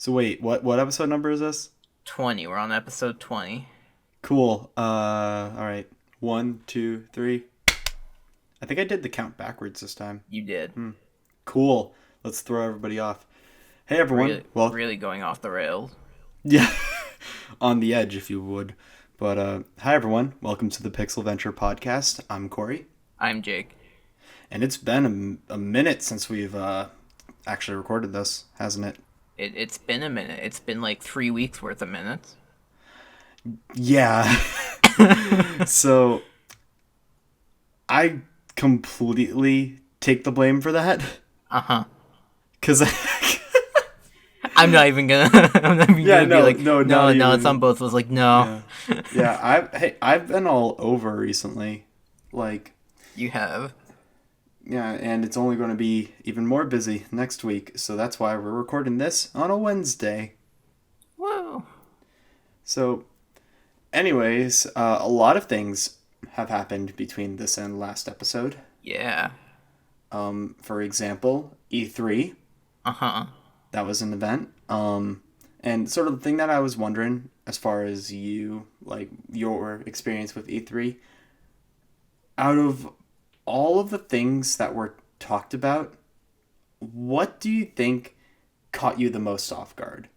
So wait, what episode number is this? 20. We're on episode 20. Cool. All right. One, two, three. I think I did the count backwards this time. You did. Cool. Let's throw everybody off. Hey everyone. Really, Well, really going off the rails. yeah, on the edge if you would. But hi everyone. Welcome to the Pixel Venture podcast. I'm Corey, I'm Jake. and it's been a minute since we've actually recorded this, hasn't it? It's been a minute. It's been like 3 weeks worth of minutes. Yeah. So I completely take the blame for that Uh-huh. because I'm not even gonna I'm not even Yeah, gonna no, be like, no, no, not no, even. it's on both of us. Like, no, yeah, I've been all over recently, like you have. yeah, and it's only going to be even more busy next week, so that's why we're recording this on a Wednesday. Whoa. So, anyways, a lot of things have happened between this and last episode. Yeah. For example, E3. Uh-huh. That was an event. And sort of the thing that I was wondering, as far as you, like, your experience with E3, out of all of the things that were talked about, what do you think caught you the most off guard?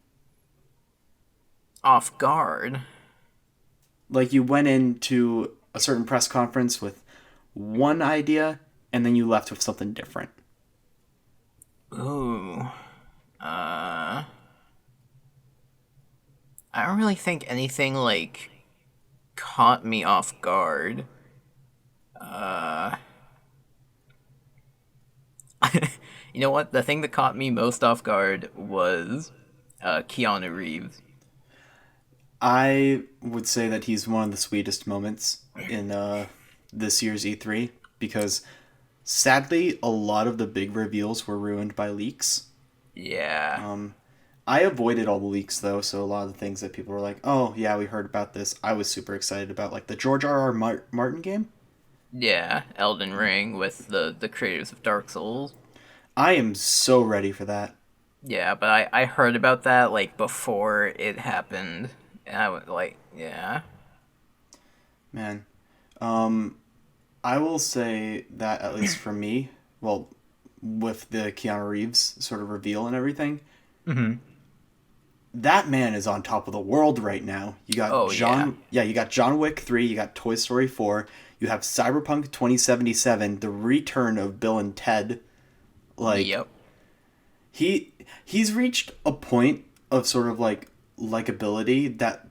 Off guard. Like, you went into a certain press conference with one idea, and then you left with something different. Ooh. Uh I don't really think anything like caught me off guard. Uh You know what? The thing that caught me most off guard was Keanu Reeves. I would say that he's one of the sweetest moments in this year's E3 because sadly, a lot of the big reveals were ruined by leaks. Yeah. I avoided all the leaks though, so a lot of the things that people were like, "Oh yeah, we heard about this." I was super excited about, like the George R. R. Martin game. Yeah, Elden Ring with the creators of Dark Souls. I am so ready for that, Yeah, but I heard about that like before it happened. And I was like, yeah. man. I will say that at least for me, well, with the Keanu Reeves sort of reveal and everything, Mm-hmm. that man is on top of the world right now. You got Oh yeah. You got John Wick 3, you got Toy Story 4, you have Cyberpunk 2077, the return of Bill and Ted. Like Yep. he's reached a point of sort of like likability that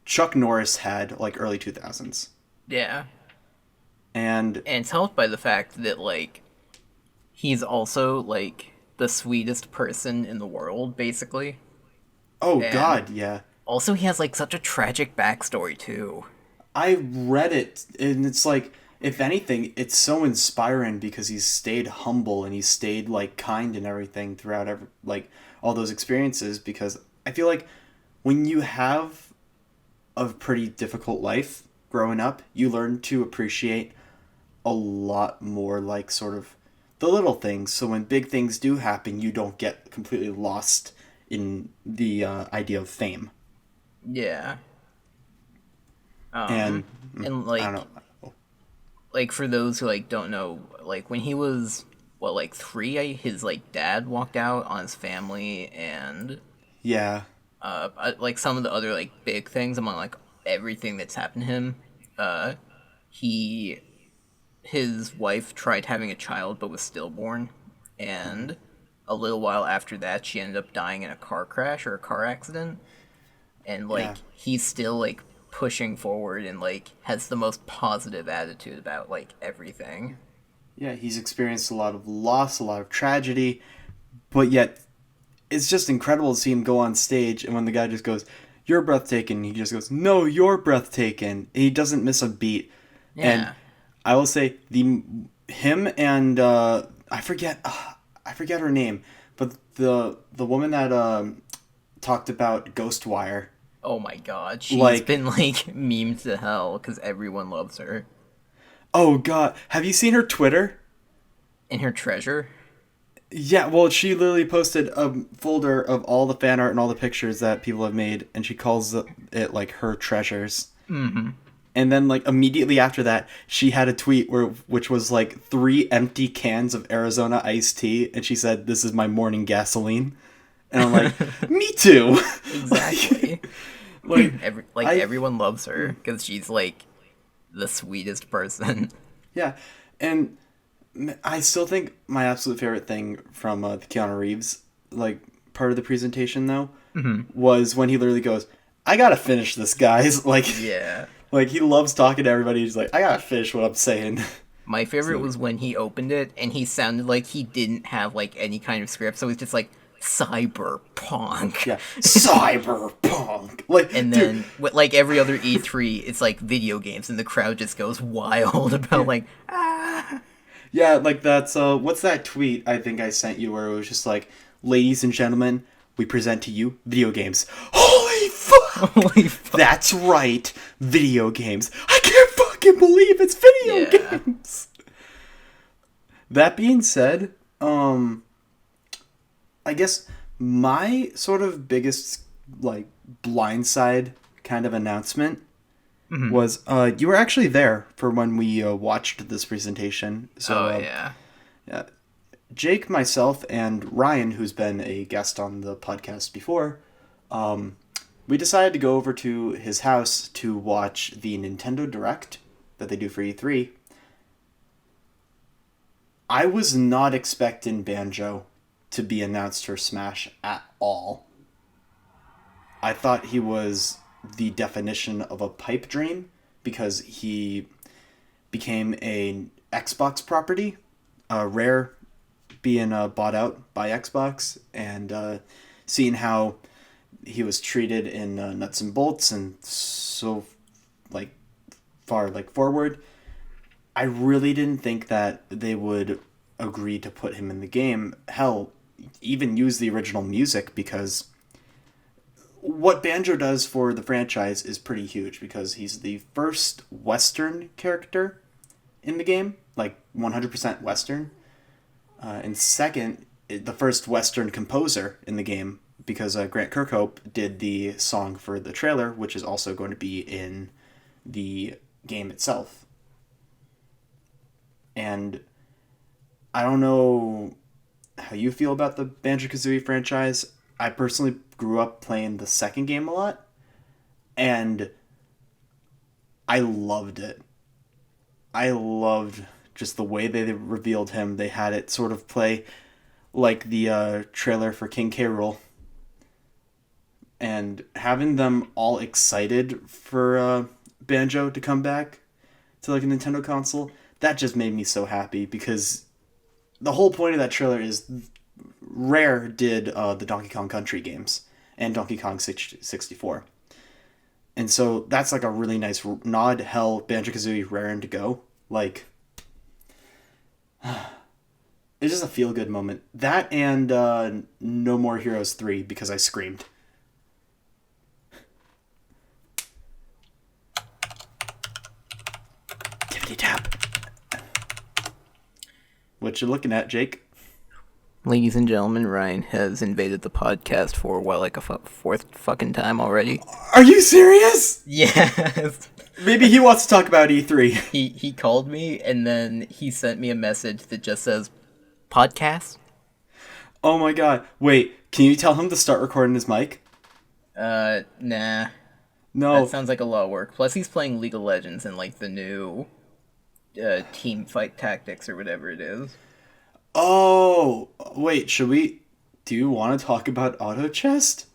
Chuck Norris had like early 2000s. Yeah. And And it's helped by the fact that like he's also like the sweetest person in the world, basically. oh And god, yeah. also he has like such a tragic backstory too. I read it and it's like if anything it's so inspiring because he's stayed humble and he's stayed like kind and everything throughout like all those experiences because I feel like when you have a pretty difficult life growing up, you learn to appreciate a lot more like sort of the little things. So when big things do happen, you don't get completely lost in the idea of fame. Yeah. And And I don't know. like for those who like don't know, like when he was what like 3, his like dad walked out on his family and Yeah. like some of the other like big things among like everything that's happened to him. He his wife tried having a child but was stillborn, and a little while after that she ended up dying in a car crash or a car accident. And Yeah. like he's still like pushing forward and like has the most positive attitude about like everything. Yeah, he's experienced a lot of loss, a lot of tragedy, but yet it's just incredible to see him go on stage and when the guy just goes, "You're breathtaking," he just goes, "No, you're breathtaking." And he doesn't miss a beat. And Yeah. I will say the him and I forget her name, but the woman that talked about Ghostwire, Oh my god, she's like, been like memed to hell because everyone loves her. oh god, have you seen her Twitter? And her treasure. Yeah, well, she literally posted a folder of all the fan art and all the pictures that people have made, and she calls it like her treasures. Mm-hmm. And then like immediately after that, she had a tweet which was like 3 empty cans of Arizona iced tea, and she said, "This is my morning gasoline." And I'm like, "Me too." Exactly. like, I Everyone loves her because she's like the sweetest person. yeah, and I still think my absolute favorite thing from the Keanu Reeves like part of the presentation though was when he literally goes, "I gotta finish this, guys." Like, Yeah. like he loves talking to everybody. He's like, "I gotta finish what I'm saying." My favorite So was when he opened it and he sounded like he didn't have like any kind of script, so he's just like cyberpunk. yeah, cyberpunk. Like, And dude, then with like every other E3, it's like video games and the crowd just goes wild about like yeah, like that's what's that tweet I think I sent you where it was just like, "Ladies and gentlemen, we present to you video games." Holy fuck! holy fuck. That's right, video games. I can't fucking believe it's video Yeah. games. That being said, I guess my sort of biggest like blindside kind of announcement was you were actually there for when we watched this presentation. So Oh yeah. Jake, myself, and Ryan, who's been a guest on the podcast before, we decided to go over to his house to watch the Nintendo Direct that they do for E3. I was not expecting Banjo to be announced for Smash at all. I thought he was the definition of a pipe dream because he became a Xbox property, Rare being bought out by Xbox, and seeing how he was treated in Nuts and Bolts and so like far like forward, I really didn't think that they would agree to put him in the game. Hell, even use the original music because what Banjo does for the franchise is pretty huge because he's the first Western character in the game, like 100% Western. And second, the first Western composer in the game because Grant Kirkhope did the song for the trailer, which is also going to be in the game itself. And I don't know how you feel about the Banjo-Kazooie franchise. I personally grew up playing the second game a lot, and I loved it. I loved just the way they revealed him. They had it sort of play like the trailer for King K. Rool. And having them all excited for Banjo to come back to like a Nintendo console, that just made me so happy because the whole point of that trailer is Rare did the Donkey Kong Country games and Donkey Kong 64. And so that's like a really nice nod. Hell, Banjo-Kazooie raring to go. Like, it's just a feel-good moment. That and No More Heroes 3 because I screamed. Tippity tap. What you looking at, Jake? Ladies and gentlemen, Ryan has invaded the podcast for what, like a fourth fucking time already? Are you serious? Yes. Maybe he wants to talk about E3. He called me and then he sent me a message that just says podcast. Oh my god. Wait, can you tell him to start recording his mic? Nah. No. That sounds like a lot of work. Plus, he's playing League of Legends and like the new team fight tactics or whatever it is. Oh, wait, should we... Do you want to talk about auto chest?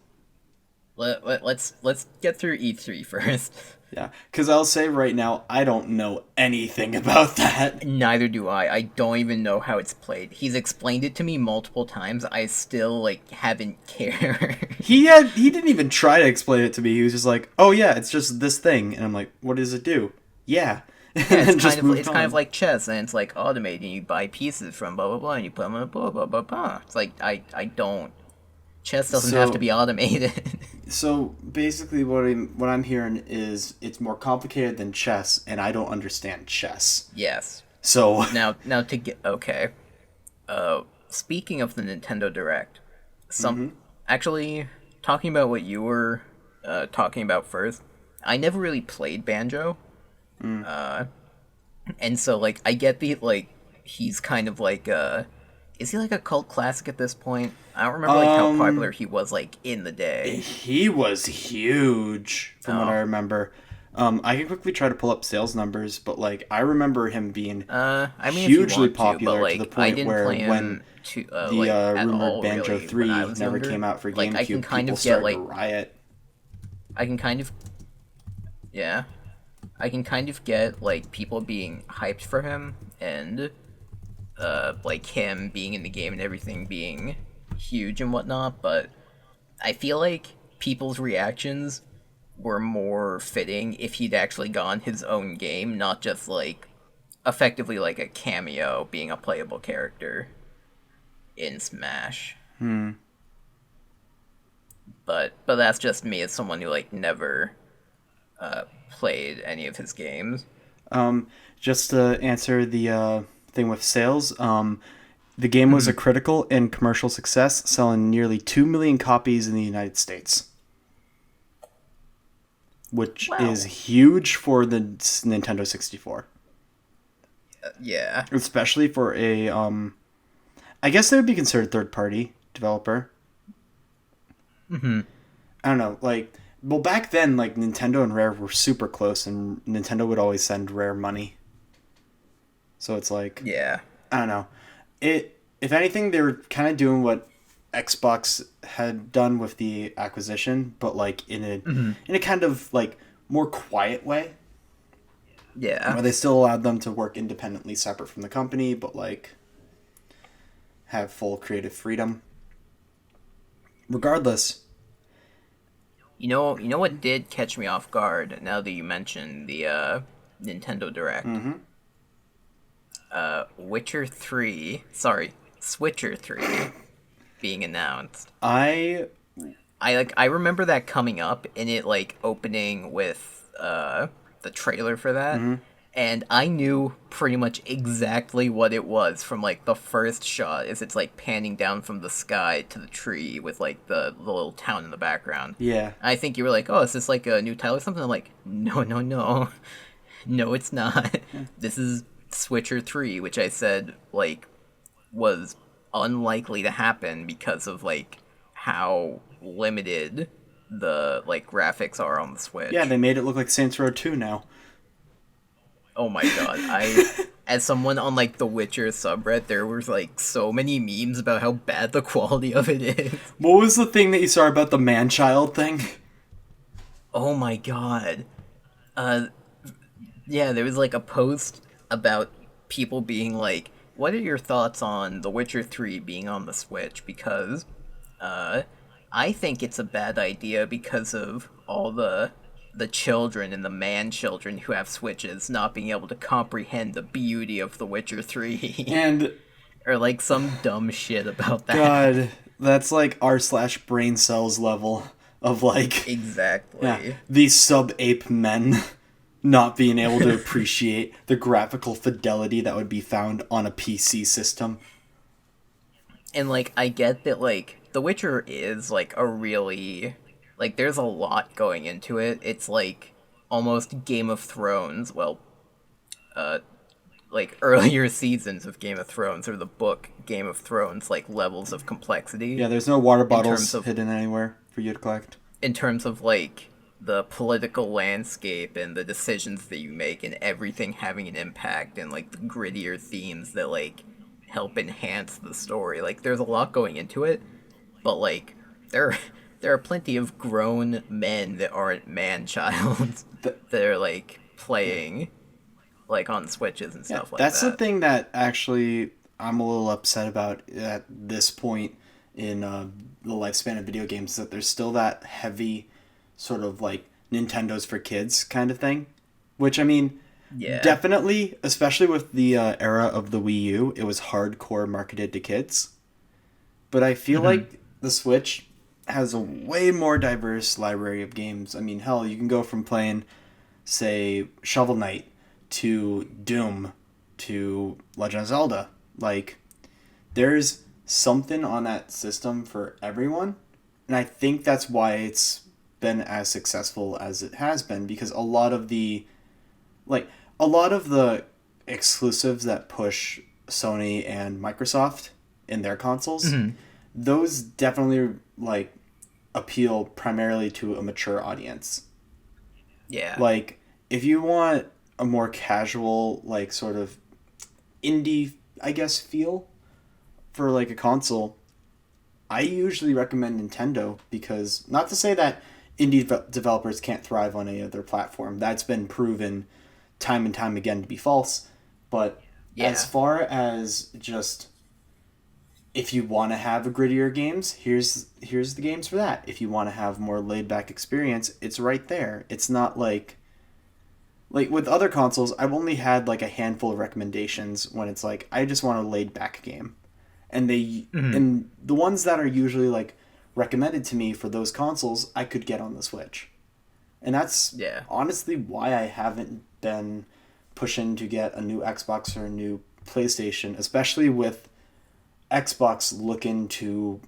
Let's get through E3 first. Yeah, because I'll say right now, I don't know anything about that. Neither do I. I don't even know how it's played. He's explained it to me multiple times. I still like haven't cared. He didn't even try to explain it to me. He was just like, "Oh yeah, it's just this thing," and I'm like, "What does it do?" Yeah, and then just moved It's on. kind of like chess, and it's like automated. And you buy pieces from blah blah blah, and you put them in blah blah blah blah. It's like I don't. Chess doesn't have to be automated. So basically, what I'm hearing is it's more complicated than chess, and I don't understand chess. Yes. So Now to get okay. speaking of the Nintendo Direct, some Mm-hmm. actually talking about what you were talking about first. I never really played Banjo, Mm. and so like I get the like he's kind of like is he like a cult classic at this point? I don't remember like how popular Um, he was like in the day. he was huge from what I Oh, remember. I can quickly try to pull up sales numbers, but like I remember him being I mean if you hugely want to, but popular to the like I point didn't where play when him to the like at rumored all Banjo really when I 3 was never younger. came out for Like I can GameCube, kind people of get started to like riot. I can kind of yeah I can kind of get like people being hyped for him and like him being in the game and everything being huge and whatnot, but I feel like people's reactions were more fitting if he'd actually gone his own game, not just like effectively like a cameo being a playable character in Smash. Hmm. But that's just me as someone who like never played any of his games. Um, just to answer the thing with sales, the game was a critical and commercial success, selling nearly 2 million copies in the United States, which is Wow. huge for the Nintendo 64. Yeah. Especially for a, I guess they would be considered third party developer. Hmm. I don't know, like, well, back then, like, Nintendo and Rare were super close, and Nintendo would always send Rare money. So it's like, Yeah. I don't know. If anything, they were kind of doing what Xbox had done with the acquisition, but like Hmm. in a kind of like more quiet way, Yeah. where they still allowed them to work independently, separate from the company, but like have full creative freedom. Regardless, You know what did catch me off guard now that you mentioned the Nintendo Direct? mm-hmm. Witcher 3, sorry, Switcher 3 being announced. I I remember that coming up and it like opening with the trailer for that. mm-hmm. And I knew pretty much exactly what it was from like the first shot as it's like panning down from the sky to the tree with like the little town in the background. Yeah. I think you were like, "Oh, is this like a new title or something?" I'm like, "No, no, no. No, it's not. This is Switcher 3, which I said like was unlikely to happen because of like how limited the like graphics are on the Yeah, Switch." they made it look like Saints Row 2 now. Oh my god, I as someone on like the Witcher subreddit, there was like so many memes about how bad the quality of it is. What was the thing that you saw about the man-child thing? Oh my god. Uh yeah, there was like a post about people being like, "What are your thoughts on The Witcher 3 being on the Switch?" Because uh I think it's a bad idea because of all the children and the man children who have Switches not being able to comprehend the beauty of The Witcher 3 And or like some dumb shit about that. God, that's like r/brain cells level of like, yeah, Exactly. these sub ape men not being able to appreciate the graphical fidelity that would be found on a PC system. And like I get that like The Witcher is like a really like there's a lot going into it. It's like almost Game of Thrones, well, uh like earlier seasons of Game of Thrones or the book Game of Thrones like levels of complexity Yeah, there's no water in terms bottles of hidden anywhere for you to collect. like the political landscape and the decisions that you make and everything having an impact and like the grittier themes that like help enhance the story. Like there's a lot going into it, but like there there are plenty of grown men that aren't man child Th- that are like playing like on switches and yeah, stuff like that's the that. thing that actually I'm a little upset about at this point in the lifespan of video games, that there's still that heavy sort of like Nintendo's for kids kind of thing. Which, I mean, Yeah. definitely, especially with the era of the Wii U, it was hardcore marketed to kids. But I feel Hmm. like the Switch has a way more diverse library of games. I mean, hell, you can go from playing, say, Shovel Knight to Doom to Legend of Zelda. Like, there's something on that system for everyone. And I think that's why it's been as successful as it has been, because like a lot of the exclusives that push Sony and Microsoft in their consoles, Hmm. those definitely like appeal primarily to a mature audience. Yeah. Like if you want a more casual, like sort of indie, I guess, feel for like a console, I usually recommend Nintendo, because not to say that developers can't thrive on any other platform. That's been proven time and time again to be false. But as Yeah. far as just if you want to have a grittier games, here's the games for that. If you want to have more laid back experience, it's right there. It's not like with other consoles, I've only had like a handful of recommendations when it's like I just want a laid back game. Hmm. And the ones that are usually like recommended to me for those consoles, I could get on the Switch. And that's Yeah. honestly why I haven't been pushing to get a new Xbox or a new PlayStation, especially with Xbox looking to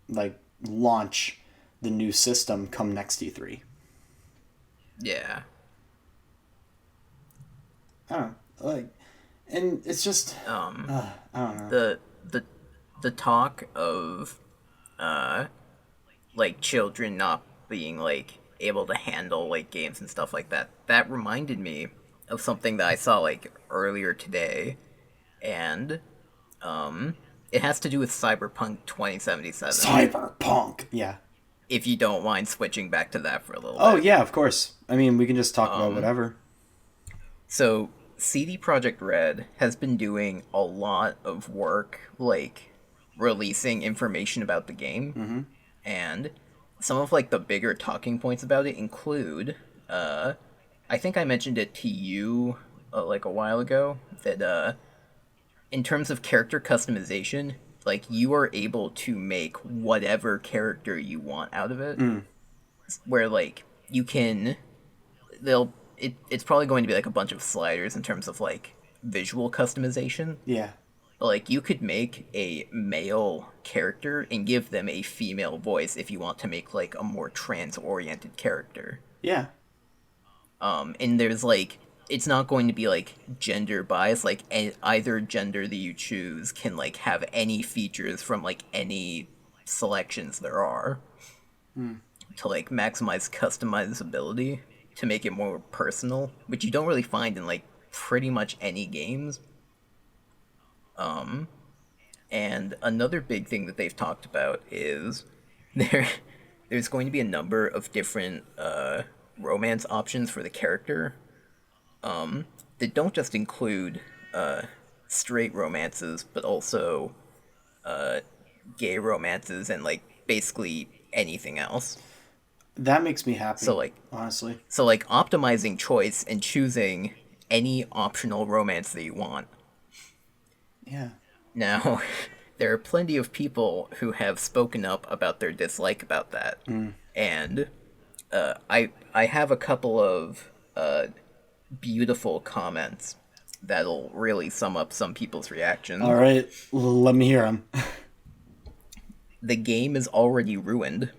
like launch the new system come next E3. Yeah. I don't know, like, and it's just Um, I don't know. the the the talk of uh like children not being like able to handle like games and stuff like that. That reminded me of something that I saw like earlier today, and um, it has to do with Cyberpunk 2077. Cyberpunk, yeah. If you don't mind switching back to that for a little Oh bit. yeah, of course. I mean, we can just talk about Um, whatever. so CD Projekt Red has been doing a lot of work, like releasing information about the game, Mm-hmm. and some of like the bigger talking points about it include, I think I mentioned it to you like a while ago that in terms of character customization, like you are able to make whatever character you want out of it. Mm. Where like you can, it's probably going to be like a bunch of sliders in terms of like visual customization. Yeah. But like you could make a male character and give them a female voice if you want to make like a more trans oriented character. Yeah. And there's like it's not going to be like gender bias, like either gender that you choose can like have any features from like any selections there are Mm. to like maximize customizability to make it more personal, which you don't really find in like pretty much any games. And another big thing that they've talked about is there there's going to be a number of different romance options for the character that don't just include uh, straight romances, but also gay romances and like basically anything else. That makes me So happy, like honestly. optimizing choice and choosing any optional romance that you want. Yeah. Now, there are plenty of people who have spoken up about their dislike about that, Mm. and I have a couple of beautiful comments that'll really sum up some people's All reactions. right. Let me hear them. The game is already ruined.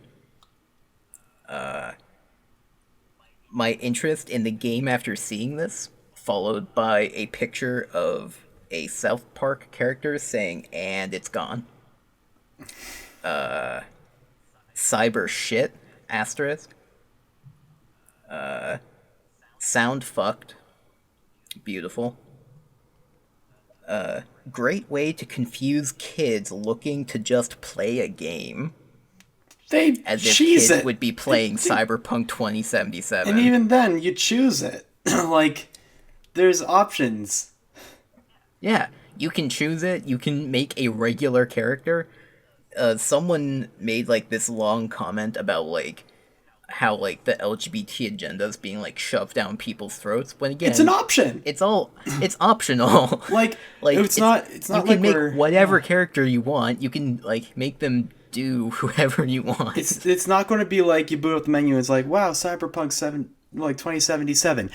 My interest in the game after seeing this, followed by a picture of a South Park character saying, and it's gone. Cyber shit, asterisk. Sound fucked, beautiful. Great way to confuse kids looking to just play a game, They as if cheese kids it. would be They playing do. Cyberpunk And 2077. even then, you choose it. Like, there's options. Yeah, you can choose it. You can make a regular character. Someone made like this long comment about like how like the LGBT agenda is being like shoved down people's throats. When It's an again, option. it's optional. Like, Like it's you not can like make we're whatever character you want. You can like make them do whoever you want. it's not going to be like you boot up the menu and it's like, wow, Cyberpunk 7 like 2077.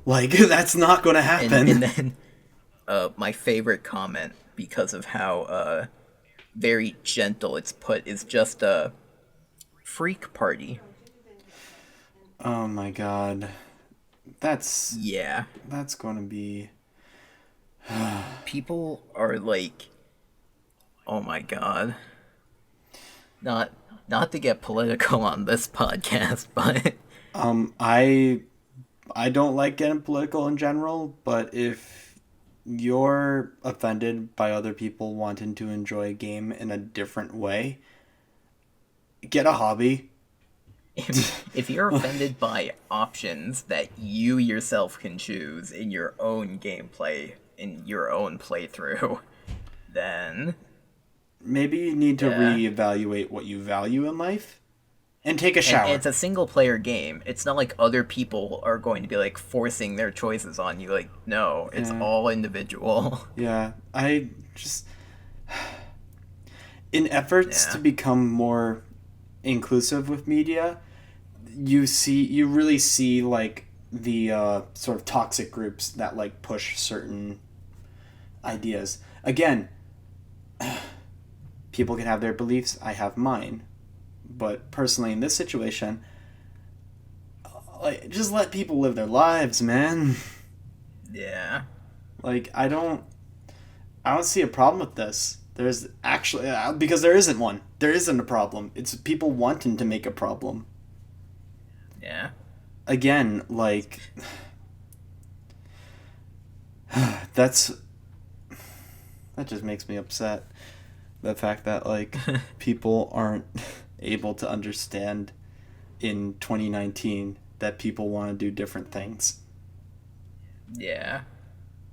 Like that's not going to And happen. then my favorite comment. because of how very gentle it's put. It's just a freak party. Oh my god. That's Yeah. that's going to be People are like, oh my god. Not not to get political on this podcast, but I don't like getting political in general, but if you're offended by other people wanting to enjoy a game in a different way, get a hobby. if you're offended by options that you yourself can choose in your own gameplay, in your own playthrough, then Maybe you need to yeah. reevaluate what you value in life and take a And shower. it's a single player game. It's not like other people are going to be like forcing their choices on you. Like, no, it's Yeah. all individual. Yeah. I just in efforts to Yeah. become more inclusive with media, you really see like the sort of toxic groups that like push certain ideas. Again, people can have their beliefs, I have mine. But personally in this situation, like just let people live their lives, man. Yeah. Like I don't see a problem with this. There's actually because there isn't one. There isn't a problem. It's people wanting to make a problem. Yeah. Again, like that's that just makes me upset. The fact that like people aren't able to understand in 2019 that people want to do different things. Yeah.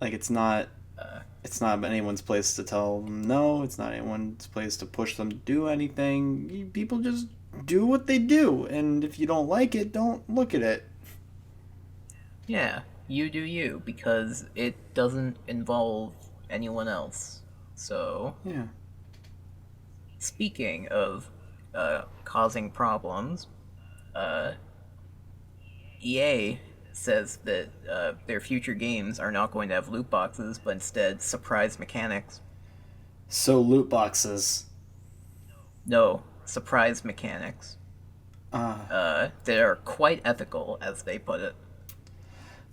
Like Uh, it's not anyone's place to tell them no. It's not anyone's place to push them to do anything. People just do what they do, and if you don't like it, don't look at it. yeah. You do you because it doesn't involve anyone else. So, Yeah. speaking of causing problems, uh, EA says that their future games are not going to have loot boxes, but instead surprise mechanics. So loot boxes. No, surprise mechanics. Uh, That are quite ethical, as they put it.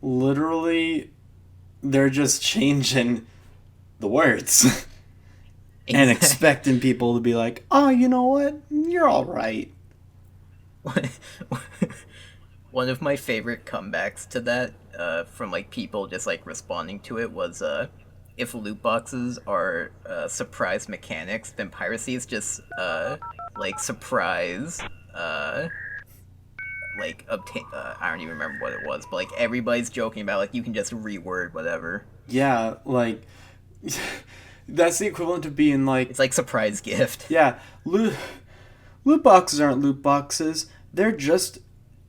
Literally, they're just changing the words and Exactly. expecting people to be like, "Oh, you know what? You're all right." One of my favorite comebacks to that, from like people just like responding to it, was if loot boxes are surprise mechanics, then piracy is just like surprise. Like obtain. I don't even remember what it was, but like everybody's joking about like you can just reword whatever. Yeah, like that's the equivalent of being like, It's like surprise gift. yeah, loot boxes aren't loot boxes. They're just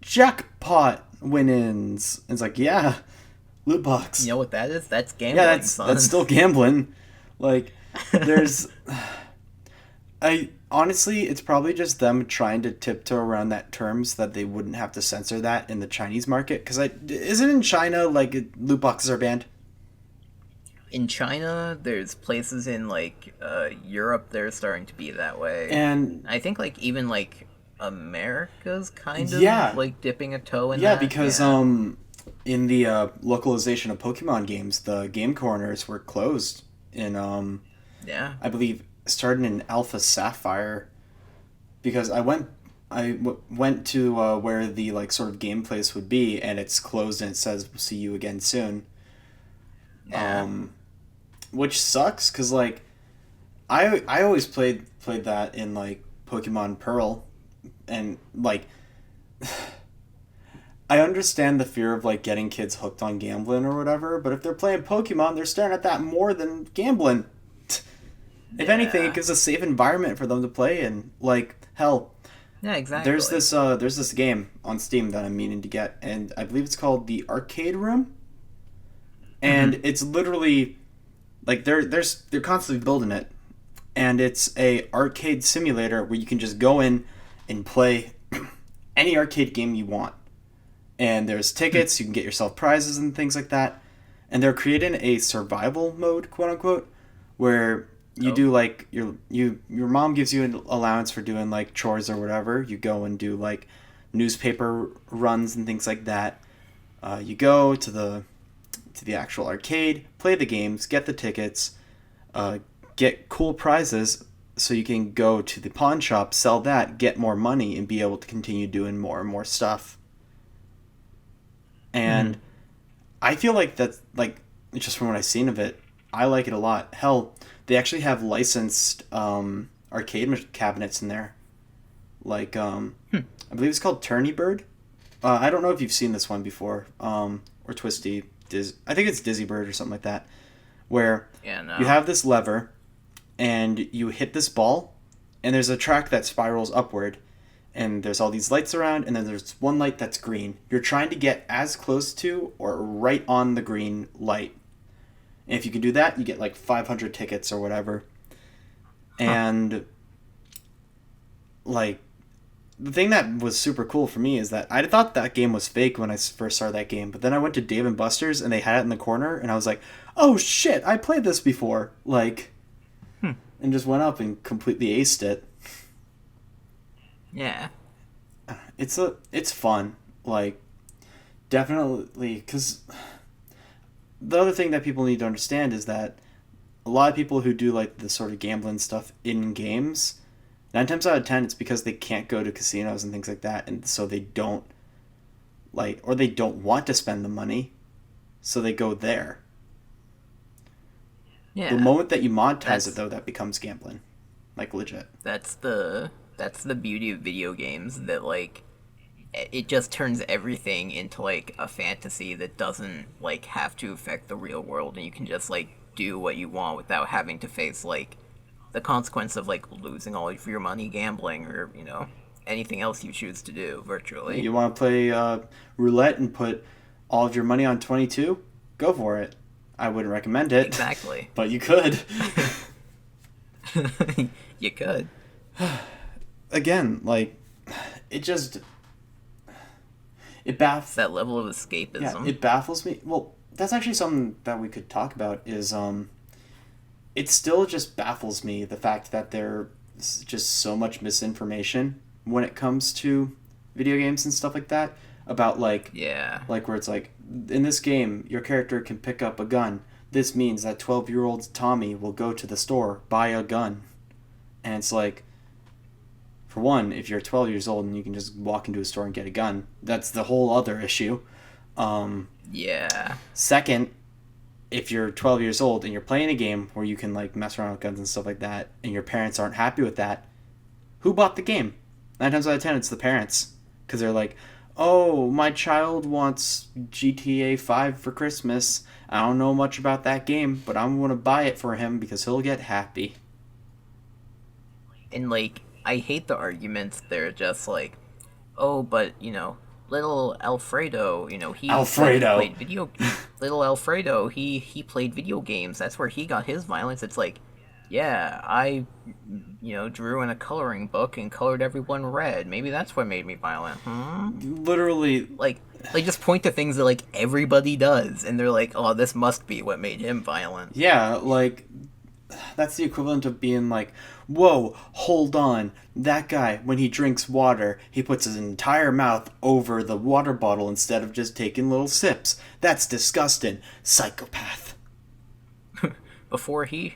jackpot win-ins. It's like, yeah, loot You box. know what that is? That's Yeah, gambling, that's son. still gambling. Like, there's I honestly, it's probably just them trying to tiptoe around that term so that they wouldn't have to censor that in the Chinese market. Because I isn't in China like loot boxes are banned. In China, there's places in like Europe that are starting to be that way. And I think like even like America's kind of yeah, like dipping a toe in yeah, that. because Yeah, in the localization of Pokemon games, the game corners were closed in yeah, I believe starting in Alpha Sapphire because went to where the like sort of game place would be, and it's closed and it says we'll see you again soon. yeah, Which sucks because like I always played that in like Pokemon Pearl, and like I understand the fear of like getting kids hooked on gambling or whatever, but if they're playing Pokemon, they're staring at that more than gambling. If anything, it yeah, gives a safe environment for them to play in. Like hell, yeah. Exactly. there's this game on Steam that I'm meaning to get, and I believe it's called the Arcade Room, Hmm. and it's literally like they're constantly building it, and it's a arcade simulator where you can just go in and play any arcade game you want, and there's tickets, you can get yourself prizes and things like that, and they're creating a survival mode, quote unquote, where you Oh, do like your mom gives you an allowance for doing like chores or whatever. You go and do like newspaper runs and things like that. You go to the actual arcade, play the games, get the tickets, get cool prizes, so you can go to the pawn shop, sell that, get more money, and be able to continue doing more and more stuff. hmm. And I feel like that's like just from what I've seen of it, I like it a lot. Hell, they actually have licensed arcade cabinets in there. Like Hmm. I believe it's called Turny Bird. I don't know if you've seen this one before, or Twisty. I think it's Dizzy Bird or something like that, where Yeah, you no. have this lever and you hit this ball, and there's a track that spirals upward, and there's all these lights around, and then there's one light that's green. You're trying to get as close to or right on the green light. And if you can do that, you get like 500 tickets or whatever. Huh. And like the thing that was super cool for me is that I thought that game was fake when I first started that game, but then I went to Dave and Buster's and they had it in the corner, and I was like, "Oh shit, I played this before!" Like, Hmm. and just went up and completely aced it. Yeah. It's fun, like definitely, because the other thing that people need to understand is that a lot of people who do like the sort of gambling stuff in games, 9 times out of 10, it's because they can't go to casinos and things like that, and so they don't like, or they don't want to spend the money, so they go there. The Yeah. moment that you monetize it, That's though, that becomes gambling, like legit. that's the that's the beauty of video games that like it just turns everything into like a fantasy that doesn't like have to affect the real world, and you can just like do what you want without having to face like the consequence of like losing all of your money gambling or anything else you choose to do virtually. You want to play roulette and put all of your money on 22? Go for it. I wouldn't recommend it, Exactly. but you could. You could. Again, like it just it It's baff that level of yeah, escapism. it baffles me. Well, that's actually something that we could talk about is it still just baffles me the fact that there's just so much misinformation when it comes to video games and stuff like that about Yeah. like where it's like in this game your character can pick up a gun. This means that 12-year-old Tommy will go to the store, buy a gun. And it's like, for one, if you're 12 years old and you can just walk into a store and get a gun, that's the whole other issue. Yeah. Second, if you're 12 years old and you're playing a game where you can like mess around with guns and stuff like that, and your parents aren't happy with that, who bought the game? 9 times out of 10, it's the parents, because they're like, "Oh, my child wants GTA 5 for Christmas. I don't know much about that game, but I'm gonna buy it for him because he'll get happy." And like I hate the arguments. They're just like, oh, but little Alfredo, he Alfredo. played video. Little Alfredo, he played video games. That's where he got his violence. It's like, yeah, I, drew in a coloring book and colored everyone red. Maybe that's what made me violent. Hmm. Literally, Like just point to things that like everybody does, and they're like, oh, this must be what made him violent. yeah, like that's the equivalent of being like, "Whoa, hold on. That guy, when he drinks water, he puts his entire mouth over the water bottle instead of just taking little sips. That's disgusting. Psychopath." Before he,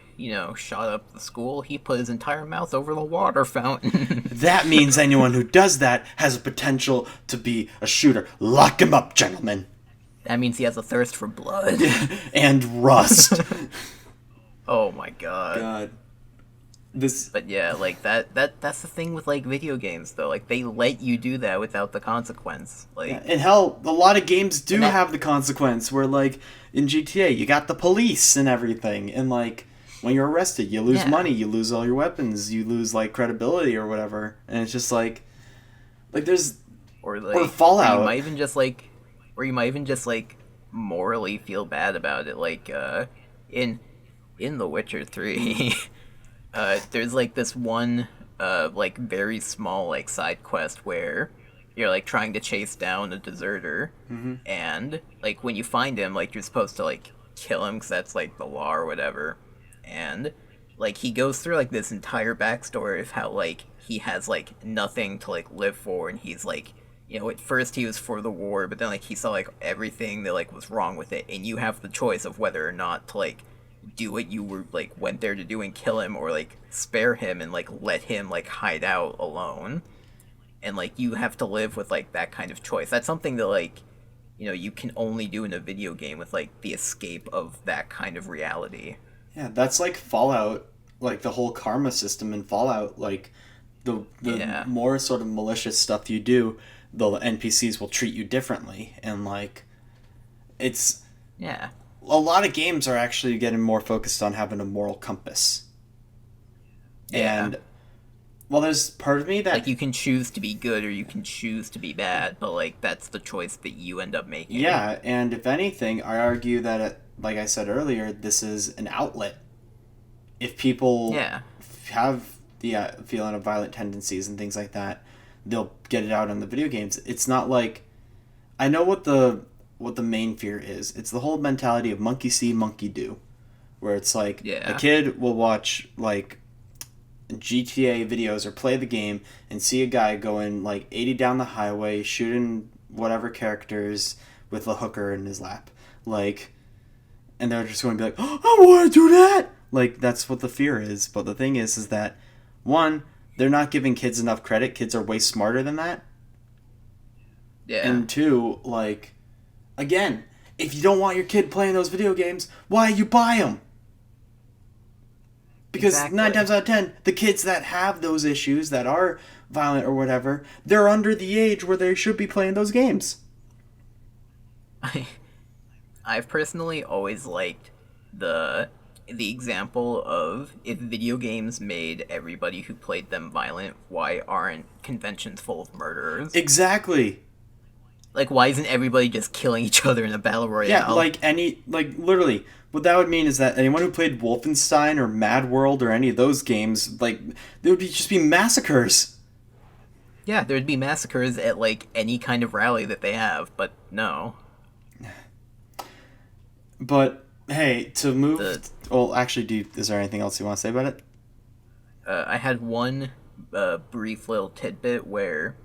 shot up the school, he put his entire mouth over the water fountain. That means anyone who does that has a potential to be a shooter. Lock him up, gentlemen. That means he has a thirst for blood. And rust. Oh my god. God. This But yeah, like that's the thing with like video games though. Like they let you do that without the consequence. yeah, Like and hell, a lot of games do and that have the consequence where like in GTA you got the police and everything, and like when you're arrested you lose yeah. money, you lose all your weapons, you lose like credibility or whatever, and it's just like there's Or or like or you Fallout. might even just like or you might even just like morally feel bad about it. Like in The Witcher 3, there's like this one like very small like side quest where you're like trying to chase down a deserter, Mm-hmm. and like when you find him, like you're supposed to like kill him because that's like the law or whatever. and like he goes through like this entire backstory of how like he has like nothing to like live for, and he's like, you know, at first he was for the war, but then like he saw like everything that like was wrong with it, and you have the choice of whether or not to like do what you were like went there to do and kill him, or like spare him and like let him like hide out alone. And like you have to live with like that kind of choice. That's something that like, you know, you can only do in a video game with like the escape of that kind of reality. Yeah, that's like Fallout, like the whole karma system in Fallout. Like the Yeah. more sort of malicious stuff you do, the NPCs will treat you differently, and like it's Yeah. a lot of games are actually getting more focused on having a moral compass. Yeah. And well, there's part of me Like that you can choose to be good or you can choose to be bad, but like that's the choice that you end up making. yeah, and if anything, I argue that like I said earlier, this is an outlet. If people Yeah. have the feeling of violent tendencies and things like that, they'll get it out on the video games. It's not like I know what the main fear is. It's the whole mentality of monkey see, monkey do, where it's like a Yeah. kid will watch like GTA videos or play the game and see a guy going like 80 down the highway shooting whatever characters with a hooker in his lap. Like, and they're just going to be like, oh, I want to do that. Like, that's what the fear is. But the thing is that, one, they're not giving kids enough credit. Kids are way smarter than that. Yeah. And two, like, again, if you don't want your kid playing those video games, why you buy them? Because Exactly. 9 times out of 10, the kids that have those issues, that are violent or whatever, they're under the age where they should be playing those games. I I've personally always liked the example of if video games made everybody who played them violent, why aren't conventions full of murderers? Exactly. Like why isn't everybody just killing each other in a battle Yeah, royale? like literally, what that would mean is that anyone who played Wolfenstein or Mad World or any of those games, like, there would just be massacres. Yeah, there'd be massacres at like any kind of rally that they have, but no. But hey, to move. The Well, actually, is there anything else you want to say about it? I had one brief little tidbit where,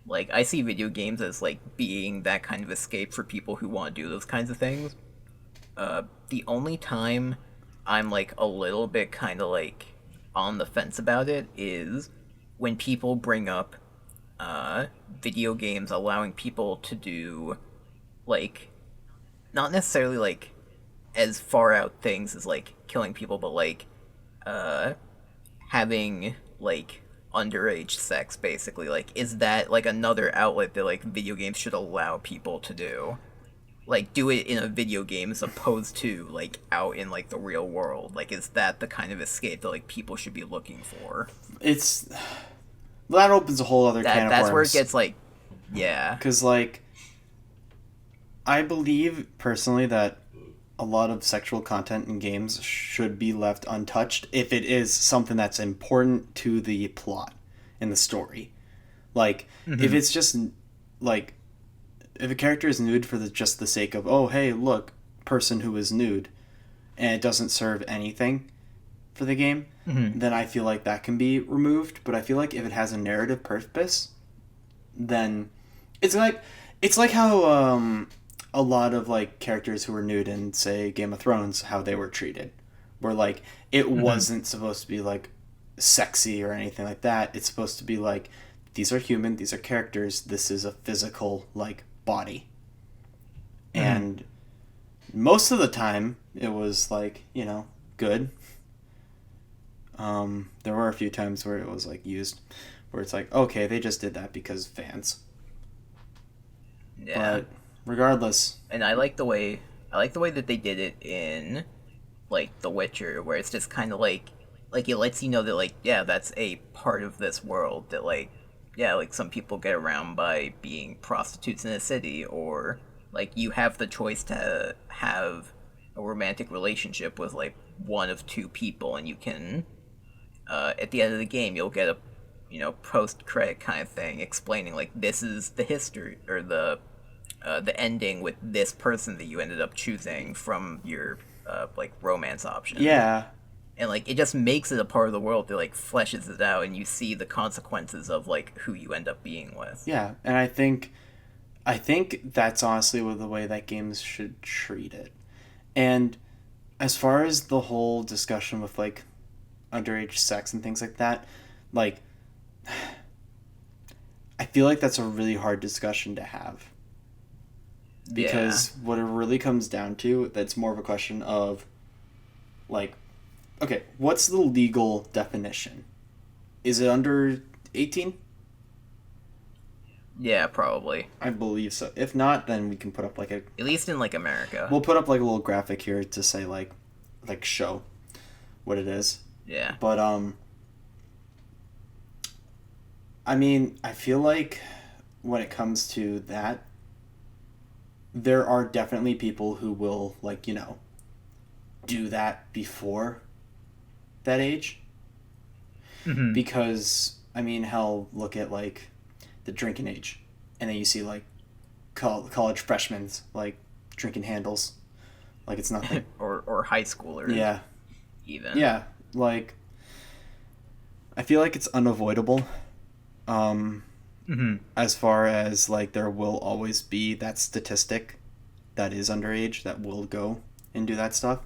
like, I see video games as like being that kind of escape for people who want to do those kinds of things. The only time I'm like a little bit kind of like on the fence about it is when people bring up video games allowing people to do like not necessarily like as far out things as like killing people, but like uh having like underage sex basically. Like is that like another outlet that like video games should allow people to do? Like do it in a video game as opposed to like out in like the real world. Like is that the kind of escape that like people should be looking for? It's. Well, that opens a whole other can of That's worms. where it gets like yeah. Because, like, I believe personally that a lot of sexual content in games should be left untouched if it is something that's important to the plot and the story. Like, if it's just, like, if a character is nude for just the sake of, oh, hey, look, person who is nude, and it doesn't serve anything for the game, then I feel like that can be removed. But I feel like if it has a narrative purpose, then it's like how a lot of like characters who were nude in say Game of Thrones, how they were treated, where like it wasn't supposed to be like sexy or anything like that. It's supposed to be like these are human, these are characters, this is a physical like body. And most of the time it was like, good. There were a few times where it was like used where it's like, okay, they just did that because fans. Yeah. But regardless, And I like the way that they did it in like The Witcher, where it's just kind of like it lets you know that like yeah, that's a part of this world that like yeah, like some people get around by being prostitutes in a city, or like you have the choice to have a romantic relationship with like one of two people, and you can at the end of the game you'll get a post credit kind of thing explaining like this is the history or the ending with this person that you ended up choosing from your like romance option. yeah. And like it just makes it a part of the world that like fleshes it out, and you see the consequences of like who you end up being with. Yeah, and I think that's honestly the way that games should treat it. And as far as the whole discussion with like underage sex and things like that, like I feel like that's a really hard discussion to have. Because what it really comes down to, that's more of a question of like, okay, what's the legal definition? Is it under 18? Yeah, probably. I believe so. If not, then we can put up like a... At least in like America. We'll put up like a little graphic here to say like show what it is. Yeah. But I mean, I feel like when it comes to that, there are definitely people who will like, you know, do that before that age. Mm-hmm. Because I mean, hell, look at like the drinking age, and then you see like college freshmen like drinking handles like it's nothing. or high schoolers. Yeah. Even. Yeah, like I feel like it's unavoidable. As far as like there will always be that statistic that is underage that will go and do that stuff.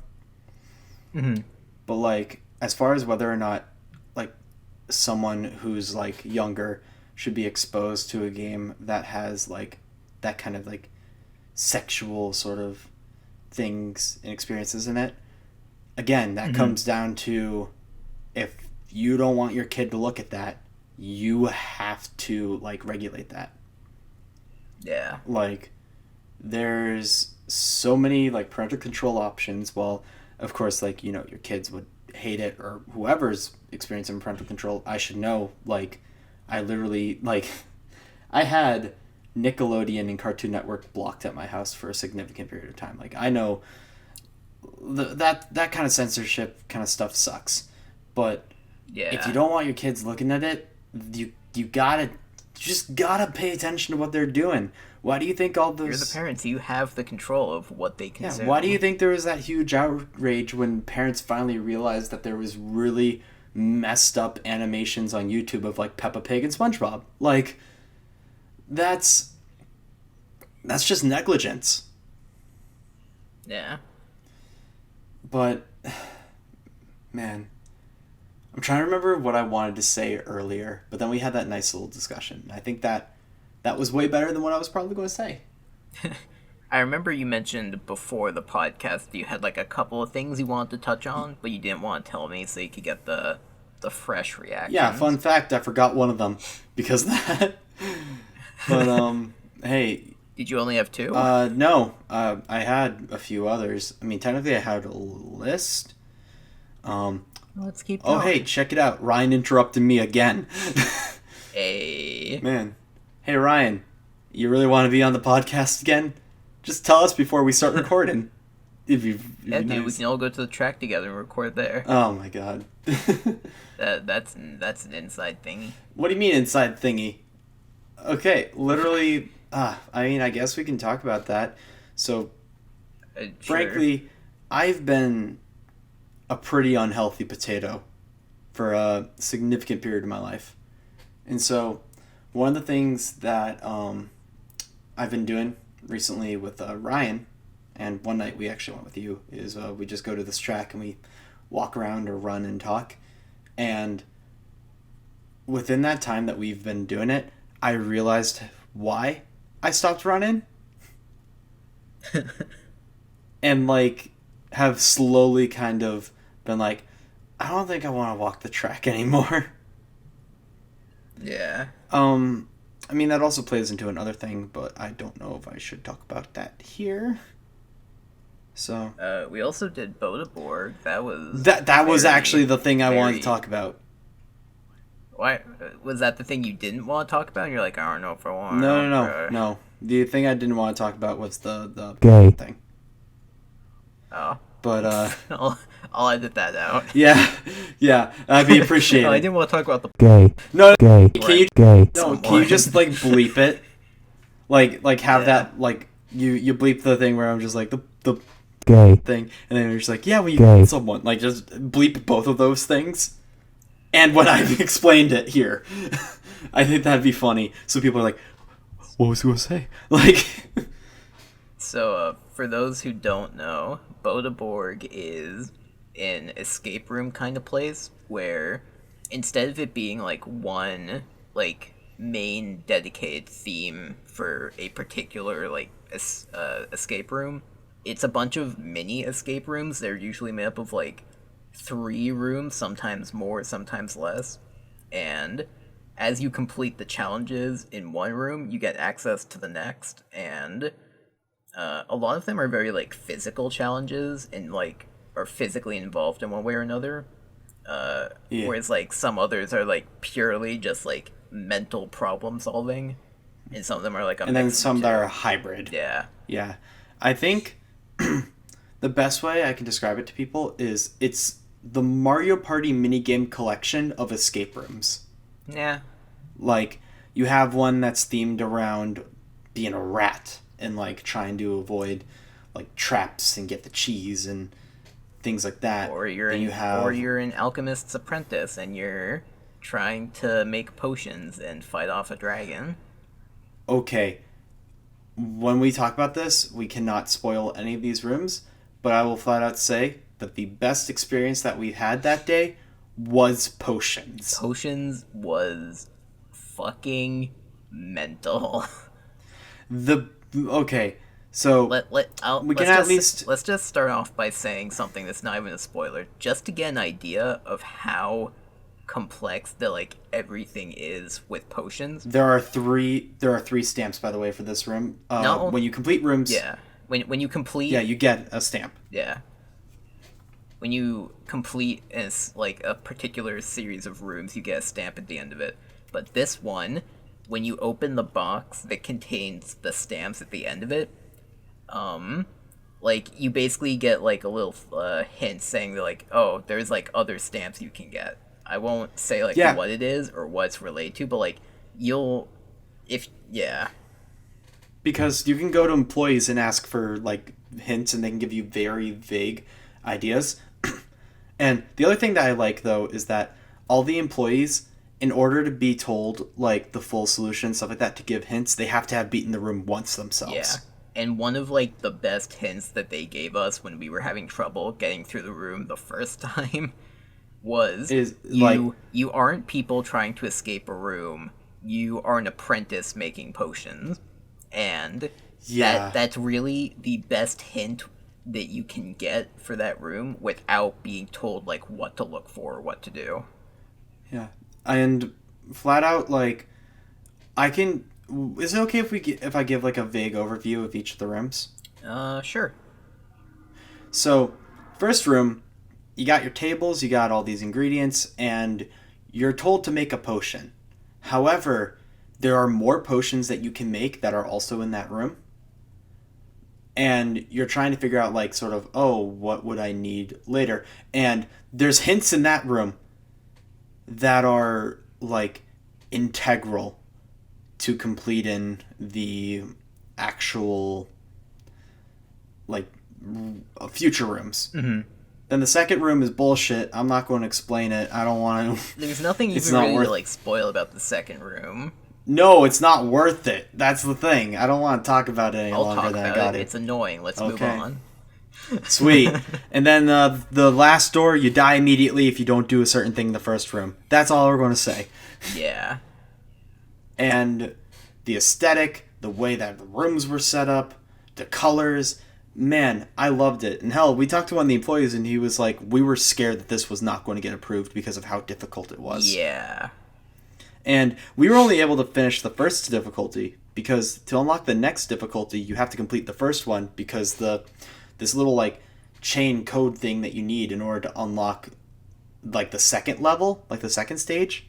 Mm-hmm. But like as far as whether or not like someone who's like younger should be exposed to a game that has like that kind of like sexual sort of things and experiences in it, again, that comes down to if you don't want your kid to look at that, you have to like regulate that. Yeah. Like there's so many like parental control options. Well, of course, like, you know, your kids would hate it, or whoever's experiencing parental control, I should know, like I literally like I had Nickelodeon and Cartoon Network blocked at my house for a significant period of time. Like I know that kind of censorship kind of stuff sucks, but if you don't want your kids looking at it, you just gotta pay attention to what they're doing. Why do you think all those... You're the parents. You have the control of what they consume. Yeah, why do you think there was that huge outrage when parents finally realized that there was really messed up animations on YouTube of like Peppa Pig and SpongeBob? Like, that's just negligence. Yeah. But, man, I'm trying to remember what I wanted to say earlier, but then we had that nice little discussion. I think that was way better than what I was probably going to say. I remember you mentioned before the podcast you had like a couple of things you wanted to touch on, but you didn't want to tell me so you could get the fresh reaction. Yeah, fun fact, I forgot one of them because of that. But, hey... Did you only have two? No. I had a few others. I mean, technically I had a list. Let's keep going. Oh, hey, check it out. Ryan interrupted me again. Hey. Man. Hey, Ryan. You really want to be on the podcast again? Just tell us before we start recording. Yeah, dude, we can all go to the track together and record there. Oh, my God. That's an inside thingy. What do you mean inside thingy? Okay, literally... I mean, I guess we can talk about that. So, Sure. frankly, I've been a pretty unhealthy potato for a significant period of my life. And so, one of the things that I've been doing recently with Ryan, and one night we actually went with you, is we just go to this track and we walk around or run and talk. And within that time that we've been doing it, I realized why I stopped running. And like have slowly kind of been like, I don't think I want to walk the track anymore. Yeah. I mean, that also plays into another thing, but I don't know if I should talk about that here. So We also did Bodeborg. That was was actually the thing I wanted to talk about. Why was that the thing you didn't want to talk about? And you're like, I don't know if I want. No. The thing I didn't want to talk about was the gay thing. Oh. But I'll edit that out. Yeah, that'd be appreciated. No, I didn't want to talk about the gay. No, Gay. can you Gay. no? Can you just like bleep it? Like have that like you bleep the thing where I'm just like the Gay. thing, and then you're just like, yeah, we Gay. someone like just bleep both of those things. And when I've explained it here, I think that'd be funny. So people are like, what was he gonna say? Like, So, for those who don't know, Bodeborg is an escape room kind of place where instead of it being like one like main dedicated theme for a particular like escape room, it's a bunch of mini escape rooms. They're usually made up of like 3 rooms, sometimes more, sometimes less. And as you complete the challenges in one room, you get access to the next, and a lot of them are very like physical challenges and like are physically involved in one way or another. yeah. Whereas like some others are like purely just like mental problem solving, and some of them are like a And then mix of some the that two. are hybrid. Yeah. Yeah. I think the best way I can describe it to people is it's the Mario Party minigame collection of escape rooms. Yeah. Like, you have one that's themed around being a rat and like trying to avoid like traps and get the cheese and things like that. Or you're Then an you have or you're an alchemist's apprentice and you're trying to make potions and fight off a dragon. okay, when we talk about this, we cannot spoil any of these rooms, but I will flat out say that the best experience that we had that day was potions. Potions was fucking mental. The okay, so we can at least let's just start off by saying something that's not even a spoiler, just to get an idea of how complex the like everything is with potions. there are three stamps, by the way, for this room. No. When you complete rooms, Yeah, when you complete, yeah, you get a stamp. yeah, when you complete like a particular series of rooms, you get a stamp at the end of it. But this one, when you open the box that contains the stamps at the end of it, like you basically get like a little hint saying that like, oh, there's like other stamps you can get. I won't say like Yeah. what it is or what it's related to, but like you'll, if yeah, Because you can go to employees and ask for like hints, and they can give you very vague ideas. And the other thing that I like, though, is that all the employees, in order to be told like the full solution, stuff like that, to give hints, they have to have beaten the room once themselves. yeah. And one of like the best hints that they gave us when we were having trouble getting through the room the first time was Is, you like- you aren't people trying to escape a room. You are an apprentice making potions. And Yeah. that's really the best hint that you can get for that room without being told like what to look for or what to do. Yeah, and flat out, like, I can. Is it okay if I give like a vague overview of each of the rooms? Sure. So, first room, you got your tables, you got all these ingredients, and you're told to make a potion. However, there are more potions that you can make that are also in that room. And you're trying to figure out, like, sort of, oh, what would I need later? And there's hints in that room that are, like, integral to completing the actual, like, future rooms. Mm-hmm. Then the second room is bullshit. I'm not going to explain it. I don't want to. There's nothing It's even not really worth- to like spoil about the second room. No, it's not worth it. That's the thing. I don't want to talk about it any I'll longer talk than I about got it. it. It's annoying. Let's move Okay. on. Sweet. And then the last door, you die immediately if you don't do a certain thing in the first room. That's all we're going to say. Yeah. And the aesthetic, the way that the rooms were set up, the colors, man, I loved it. And hell, we talked to one of the employees, and he was like, we were scared that this was not going to get approved because of how difficult it was. Yeah. And we were only able to finish the first difficulty because to unlock the next difficulty, you have to complete the first one because this little like chain code thing that you need in order to unlock like the second level, like the second stage,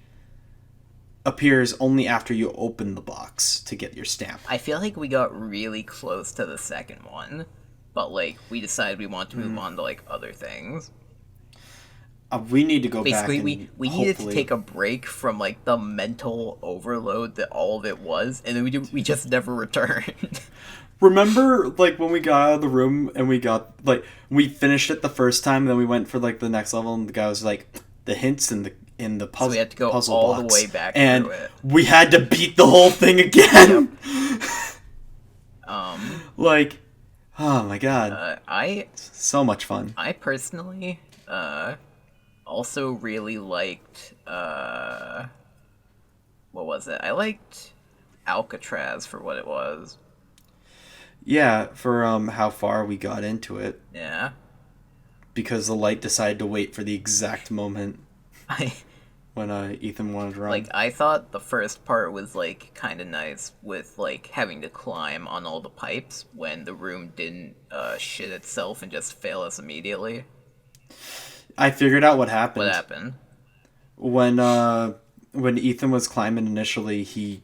appears only after you open the box to get your stamp. I feel like we got really close to the second one, but like we decided we want to move on to like other things. We need to go back Basically, and we needed to hopefully. take a break from like the mental overload that all of it was, and then we just never returned. Remember, like, when we got out of the room and we finished it the first time, then we went for like the next level, and the guy was like, the hints in the So we had to go puzzle all the blocks, way back and through it. we had to beat the whole thing again. Um, Like, oh my god, so much fun. I personally also really liked what was it? I liked Alcatraz for what it was. Yeah, for how far we got into it, Yeah. because the light decided to wait for the exact moment I when Ethan wanted to run. like I thought the first part was like kind of nice with like having to climb on all the pipes when the room didn't shit itself and just fail us immediately. I figured out what happened. What happened? When Ethan was climbing initially, he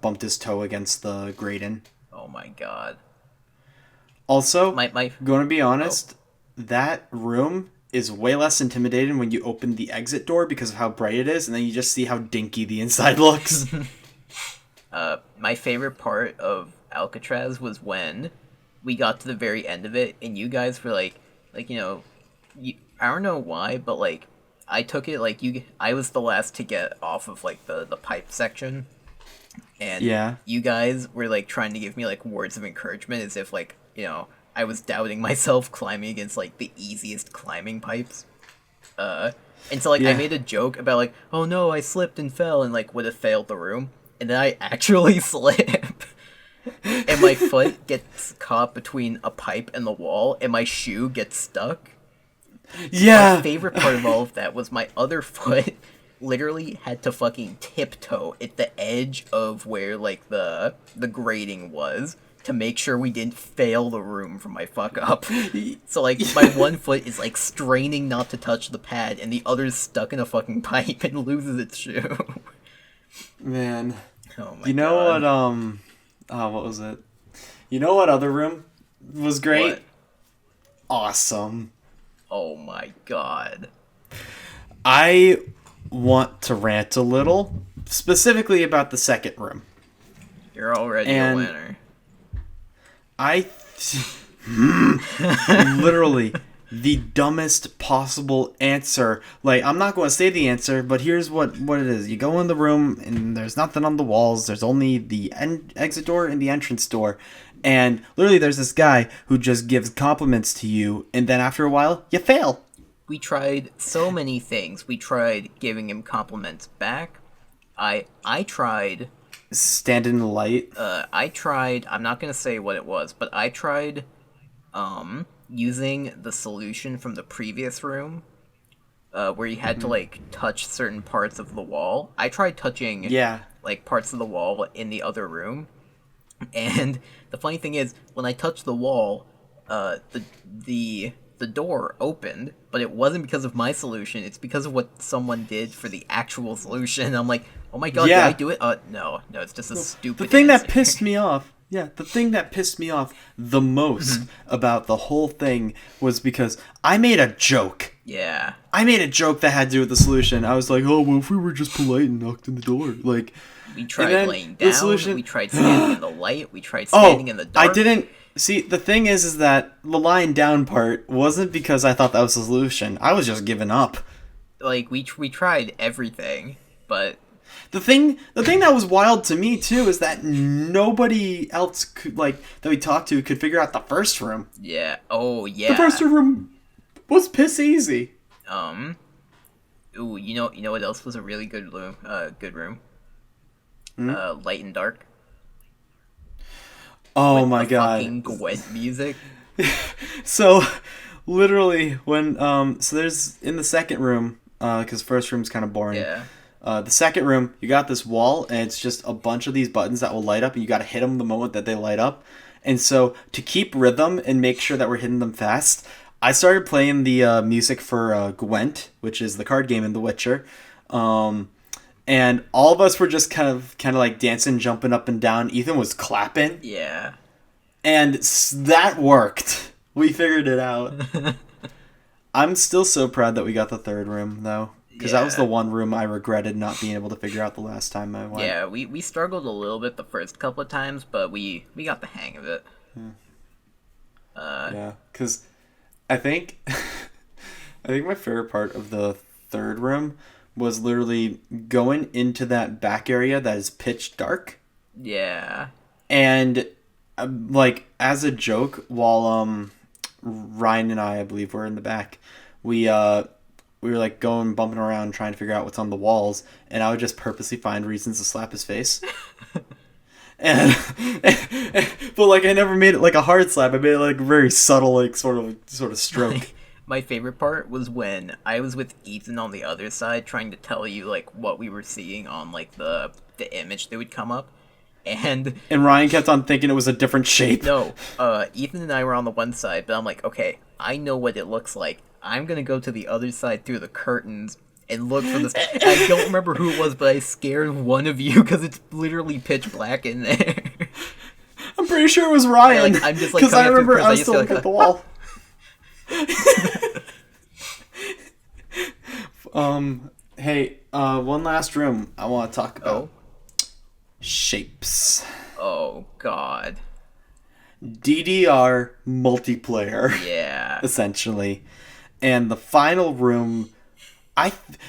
bumped his toe against the grating. Oh my god. Also, My going to be honest, that room is way less intimidating when you open the exit door because of how bright it is, and then you just see how dinky the inside looks. my favorite part of Alcatraz was when we got to the very end of it and you guys were like I don't know why, but like I took it like I was the last to get off of like the pipe section, and Yeah. you guys were like trying to give me like words of encouragement as if like I was doubting myself climbing against like the easiest climbing pipes. And so like I Yeah. made a joke about like, oh no, I slipped and fell and like would have failed the room, and then I actually slip. And my foot gets caught between a pipe and the wall, and my shoe gets stuck. Yeah. My favorite part of all of that was my other foot literally had to fucking tiptoe at the edge of where like the grating was to make sure we didn't fail the room from my fuck up. So like my one foot is like straining not to touch the pad, and the other's stuck in a fucking pipe and loses its shoe. Man. Oh my You know god. what was it? You know what other room was great? What? Awesome. Oh my god. I want to rant a little, specifically about the second room. You're already And- a winner. I literally the dumbest possible answer. Like, I'm not going to say the answer, but here's what it is. You go in the room and there's nothing on the walls. There's only the exit door and the entrance door. And literally there's this guy who just gives compliments to you, and then after a while, you fail. We tried so many things. We tried giving him compliments back. I tried Stand in the light. I'm not gonna say what it was, but I tried using the solution from the previous room, where you had to like touch certain parts of the wall. I tried touching Yeah. like parts of the wall in the other room, and the funny thing is when I touched the wall, the door opened, but it wasn't because of my solution. It's because of what someone did for the actual solution. I'm like, oh my god, Yeah. did I do it? No, it's just a stupid. The thing that answer. pissed me off, the thing that pissed me off the most about the whole thing was because I made a joke. Yeah, I made a joke that had to do with the solution. I was like, oh, well, if we were just polite and knocked on the door. Like, we tried then laying the down. solution- We tried standing in the light. We tried standing in the dark. I didn't. See, the thing is that the lying down part wasn't because I thought that was the solution. I was just giving up. Like we tried everything, but The thing that was wild to me too is that nobody else could, like, that we talked to could figure out the first room. yeah. Oh yeah. The first room was piss easy. Ooh, you know what else was a really good room? Good room. Light and dark. Oh With my the god. Fucking Gwent music. So, literally, when so there's in the second room, because first room's kind of boring. Yeah. The second room, you got this wall, and it's just a bunch of these buttons that will light up, and you got to hit them the moment that they light up. And so, to keep rhythm and make sure that we're hitting them fast, I started playing the music for Gwent, which is the card game in The Witcher. And all of us were just kind of like dancing, jumping up and down. Ethan was clapping. Yeah. And that worked. We figured it out. I'm still so proud that we got the third room though, because that was the Yeah. one room I regretted not being able to figure out the last time I went. Yeah, we struggled a little bit the first couple of times, but we got the hang of it. Yeah, because I think I think my favorite part of the third room was literally going into that back area that is pitch dark, Yeah. and like as a joke, while Ryan and I believe were in the back, we uh we were like going bumping around trying to figure out what's on the walls, and I would just purposely find reasons to slap his face. And but like I never made it like a hard slap. I made it like very subtle, like sort of stroke. My favorite part was when I was with Ethan on the other side trying to tell you like what we were seeing on like the image that would come up. And And Ryan kept on thinking it was a different shape. no, Ethan and I were on the one side, but I'm like, okay, I know what it looks like. I'm gonna go to the other side through the curtains and look for this. I don't remember who it was, but I scared one of you because it's literally pitch black in there. I'm pretty sure it was Ryan. Like, I'm just, like, because I coming up through remember I was the still curtains, looking I at the wall. Hey, one last room I want to talk about. Oh, Shapes. oh God, DDR multiplayer, yeah. essentially. And the final room,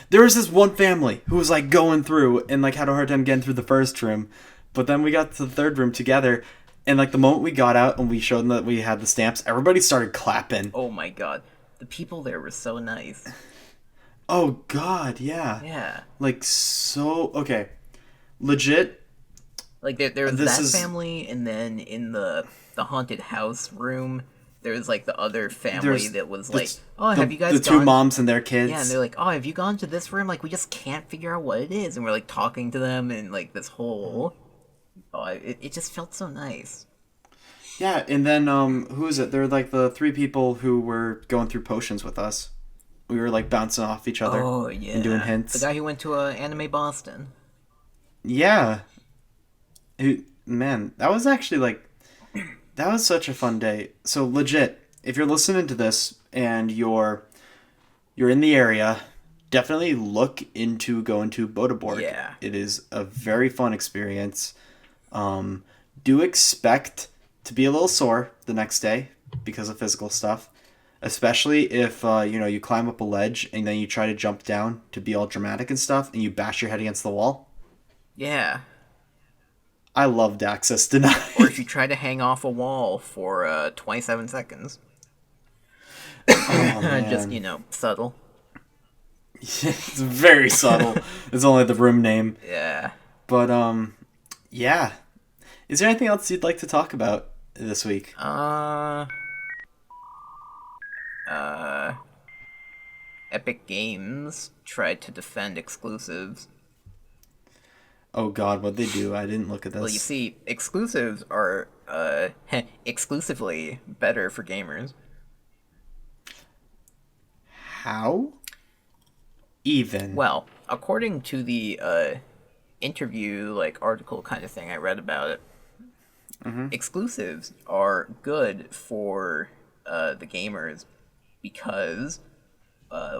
there was this one family who was like going through and like had a hard time getting through the first room, but then we got to the third room together, and like the moment we got out and we showed them that we had the stamps, everybody started clapping. Oh my God, the people there were so nice. Oh God, yeah. Yeah, Like so okay, legit. like there was This that is family, and then in the haunted house room, there was like the other family there's that was the- like, oh, the, have you guys the two gone? moms and their kids. Yeah, and they're like, oh, have you gone to this room? Like, we just can't figure out what it is, and we're like talking to them, and like this whole, oh, it just felt so nice. Yeah, and then who is it? They're like the three people who were going through potions with us. We were like bouncing off each other Oh yeah, and doing the hints. guy who went to Anime Boston. Yeah. Man, that was actually like that was such a fun day. So legit, if you're listening to this and you're in the area, definitely look into going to Bodeborg. Yeah. It is a very fun experience. Do expect to be a little sore the next day because of physical stuff, especially if you climb up a ledge and then you try to jump down to be all dramatic and stuff, and you bash your head against the wall. Yeah. I loved Access Denied. Or if you try to hang off a wall for 27 seconds. Oh, Just, man. subtle. It's very subtle. It's only the room name. Yeah. But yeah. Is there anything else you'd like to talk about this week? Epic Games tried to defend exclusives. Oh God, what'd they do? I didn't look at this. Well, you see, exclusives are exclusively better for gamers. How? Even. Well, according to the interview, like article kind of thing I read about it, exclusives are good for the gamers because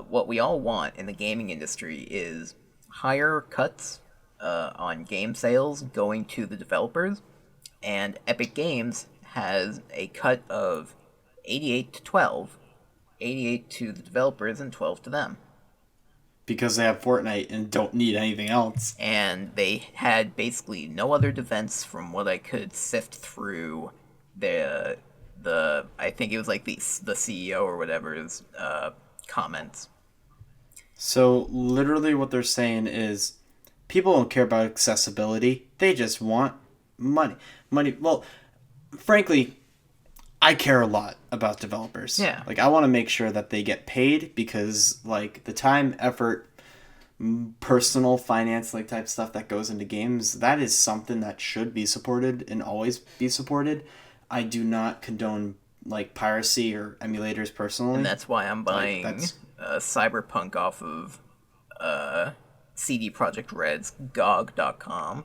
what we all want in the gaming industry is higher cuts on game sales going to the developers, and Epic Games has a cut of 88 to 12. 88 to the developers and 12 to them. Because they have Fortnite and don't need anything else. And they had basically no other defense from what I could sift through the I think it was like the CEO or whatever's comments. So literally what they're saying is people don't care about accessibility. They just want money. Money. Well, frankly, I care a lot about developers. Yeah. Like I want to make sure that they get paid because like the time, effort, personal finance like type stuff that goes into games, that is something that should be supported and always be supported. I do not condone like piracy or emulators personally. And that's why I'm buying that's- Cyberpunk off of CD Projekt Red's GOG.com.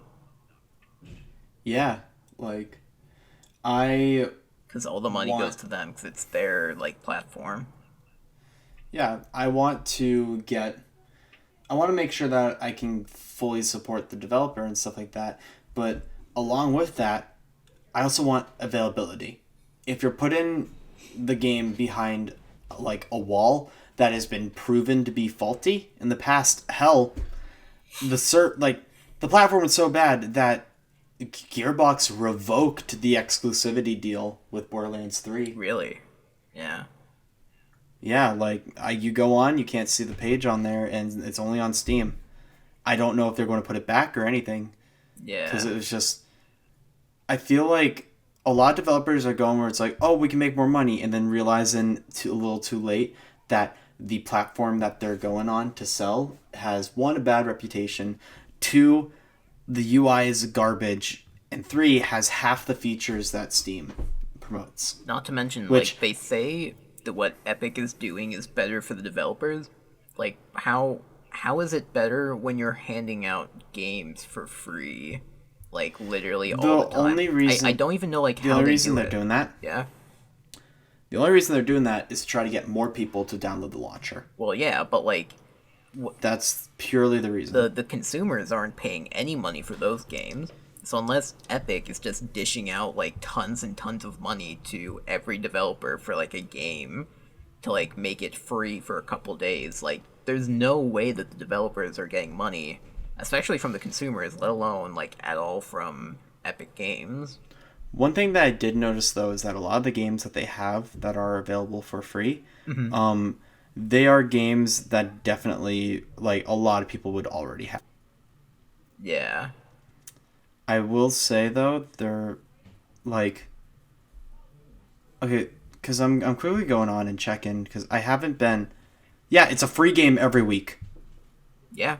Yeah, like I Because all the money goes to them because it's their like platform. Yeah, I want to make sure that I can fully support the developer and stuff like that. But along with that, I also want availability. If you're putting the game behind like a wall that has been proven to be faulty in the past, hell, the platform was so bad that Gearbox revoked the exclusivity deal with Borderlands 3. Really? Yeah. Yeah, you go on, you can't see the page on there, and it's only on Steam. I don't know if they're going to put it back or anything, because Yeah. it was just. I feel like a lot of developers are going where it's like, oh, we can make more money, and then realizing a little too late that the platform that they're going on to sell has one, a bad reputation, two, the UI is garbage, and three, has half the features that Steam promotes. Not to mention, Which like, they say that what Epic is doing is better for the developers. Like, how is it better when you're handing out games for free? Like, literally all the the time. only I reason don't even know, like, the how only they reason do they're it. doing that Yeah? the only reason they're doing that is to try to get more people to download the launcher. Well, yeah, but, like, That's purely the reason. the consumers aren't paying any money for those games. So unless Epic is just dishing out like tons and tons of money to every developer for like a game to like make it free for a couple days, like there's no way that the developers are getting money, especially from the consumers, let alone like at all from Epic Games. One thing that I did notice though is that a lot of the games that they have that are available for free, they are games that definitely like a lot of people would already have. Yeah. I will say though, they're like okay, because I'm quickly going on and checking because I haven't been. Yeah, it's a free game every week, Yeah.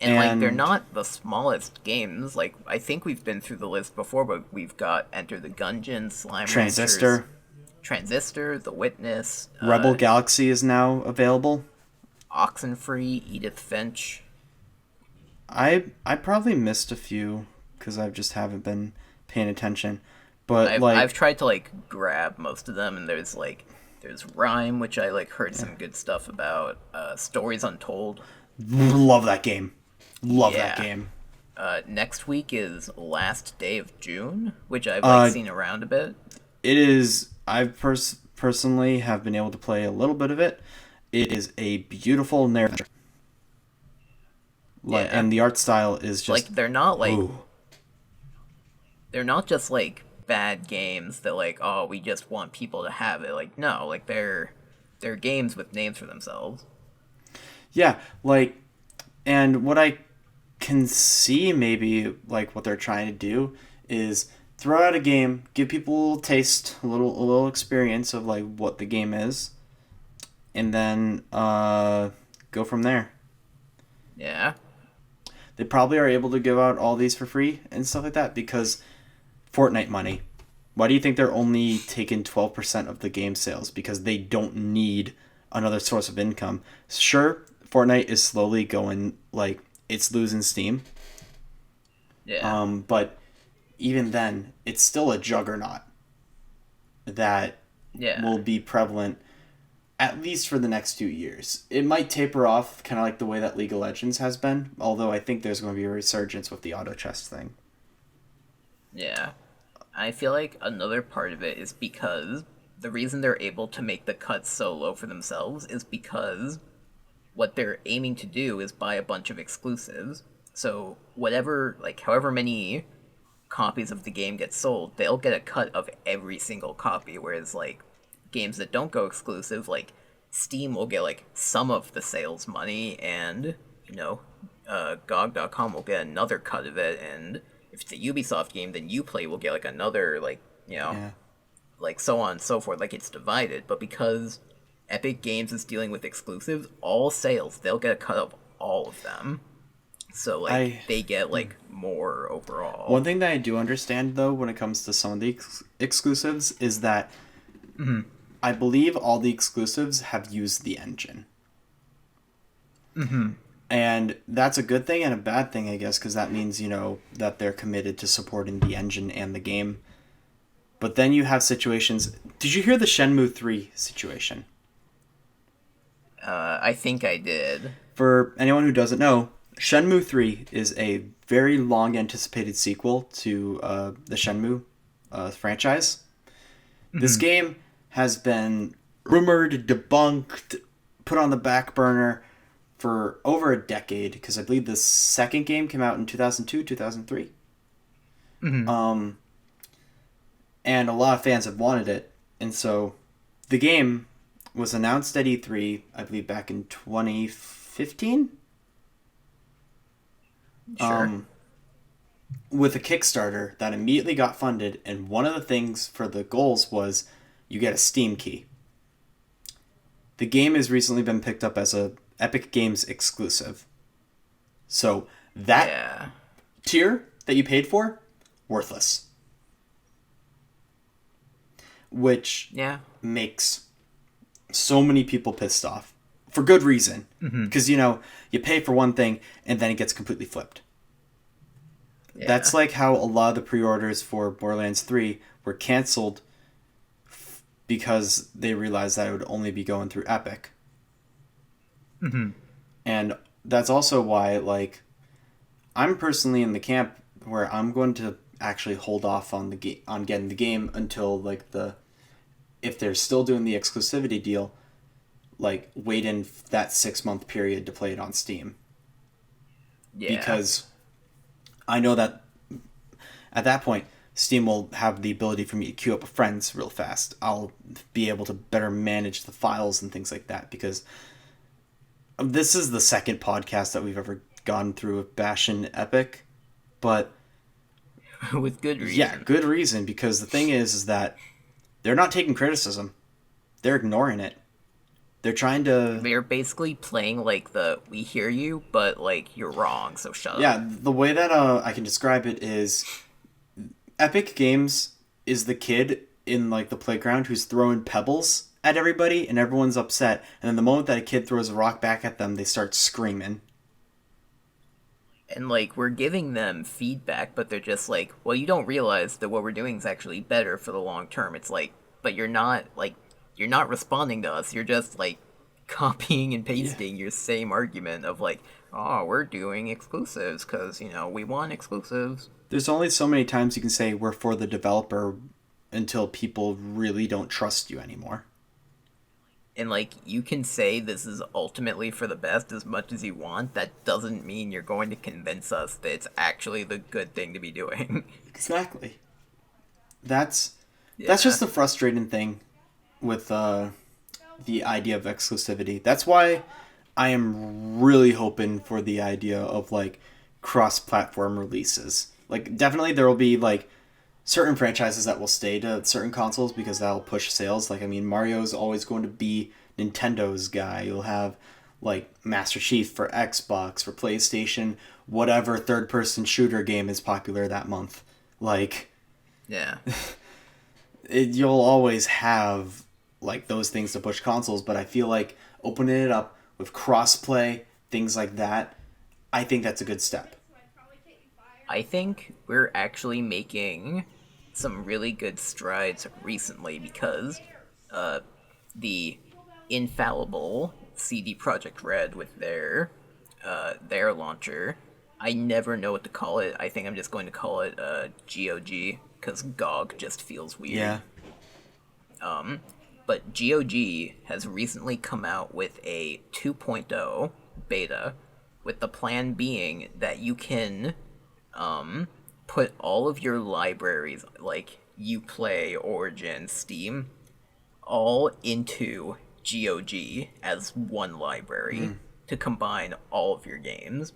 And like they're and not the smallest games. Like I think we've been through the list before, but we've got Enter the Gungeon, Slime Ranchers, Transistor, Transistor, The Witness, Rebel Galaxy is now available. Oxenfree, Edith Finch. I probably missed a few because I just haven't been paying attention, but I've tried to like grab most of them, and there's Rhyme, which I like heard some good stuff about. Stories Untold. love that game. Love that Yeah. game. Next week is Last Day of June, which I've like seen around a bit. It is. Personally have been able to play a little bit of it. It is a beautiful narrative. Yeah. And the art style is Like just ooh. they're not just like bad games that like oh we just want people to have it. Like no, like they're games with names for themselves. Yeah, and what I can see maybe like what they're trying to do is throw out a game, give people a little taste, a little experience of like what the game is, and then go from there. Yeah. They probably are able to give out all these for free and stuff like that because Fortnite money. Why do you think they're only taking 12% of the game sales? Because they don't need another source of income. Sure, Fortnite is slowly going, like, it's losing steam. Yeah. But even then, it's still a juggernaut that Yeah. will be prevalent at least for the next 2 years. It might taper off, kind of like the way that League of Legends has been, although I think there's going to be a resurgence with the auto chest thing. Yeah. I feel like another part of it is because the reason they're able to make the cuts so low for themselves is because what they're aiming to do is buy a bunch of exclusives. So whatever, like however many copies of the game get sold, they'll get a cut of every single copy. Whereas like games that don't go exclusive, like Steam will get like some of the sales money, and GOG.com will get another cut of it, and if it's a Ubisoft game, then Uplay will get like another Yeah. like so on and so forth. Like it's divided, but because Epic Games is dealing with exclusives, all sales they'll get a cut of all of them. So like they get like more overall. One thing that I do understand though when it comes to some of the exclusives is that I believe all the exclusives have used the engine. And that's a good thing and a bad thing, I guess, because that means, that they're committed to supporting the engine and the game. But then you have situations. Did you hear the Shenmue 3 situation? I think I did. For anyone who doesn't know, Shenmue 3 is a very long anticipated sequel to the Shenmue franchise. This Mhm. game has been rumored, debunked, put on the back burner for over a decade because I believe the second game came out in 2002, 2003. Mhm. And a lot of fans have wanted it. And so the game was announced at E3, I believe back in 2015, Sure. with a Kickstarter that immediately got funded. And one of the things for the goals was you get a Steam key. The game has recently been picked up as a Epic Games exclusive. So that Yeah. tier that you paid for, worthless. Which Yeah. makes so many people pissed off for good reason. Mhm. Because, you pay for one thing and then it gets completely flipped. That's Yeah. like how a lot of the pre orders for Borderlands 3 were canceled because they realized that it would only be going through Epic. Mhm. And that's also why, like, I'm personally in the camp where I'm going to actually hold off on on getting the game until like the if they're still doing the exclusivity deal, like wait in that 6 month period to play it on Steam Yeah. because I know that at that point Steam will have the ability for me to queue up friends real fast. I'll be able to better manage the files and things like that because this is the second podcast that we've ever gone through of bashing Epic, but With good yeah, reason. good reason because the thing is that they're not taking criticism. They're ignoring it. They're trying to They're basically playing like the "we hear you, but like you're wrong, so shut up." yeah, the way that I can describe it is Epic Games is the kid in like the playground who's throwing pebbles at everybody and everyone's upset and then the moment that a kid throws a rock back at them they start screaming. And like we're giving them feedback, but they're just like, "Well, you don't realize that what we're doing is actually better for the long term." It's like, but you're not responding to us. You're just like copying and Yeah. pasting your same argument of like, "Oh, we're doing exclusives because we want exclusives." There's only so many times you can say we're for the developer until people really don't trust you anymore. And like you can say this is ultimately for the best as much as you want, that doesn't mean you're going to convince us that it's actually the good thing to be doing. Exactly. That's that's Yeah. just the frustrating thing with the idea of exclusivity. That's why I am really hoping for the idea of like cross-platform releases. Like definitely there will be like certain franchises that will stay to certain consoles because that'll push sales. Like I mean Mario's always going to be Nintendo's guy. You'll have like Master Chief for Xbox, for PlayStation, whatever third-person shooter game is popular that month. Like Yeah. you'll always have like those things to push consoles, but I feel like opening it up with crossplay, things like that, I think that's a good step. I think we're actually making some really good strides recently because uh, the infallible CD Projekt Red with their launcher. I never know what to call it. I think I'm just going to call it GOG because GOG just feels weird. Yeah. But GOG has recently come out with a 2.0 beta, with the plan being that you can put all of your libraries, like Uplay, Origin, Steam, all into GOG as one library to combine all of your games,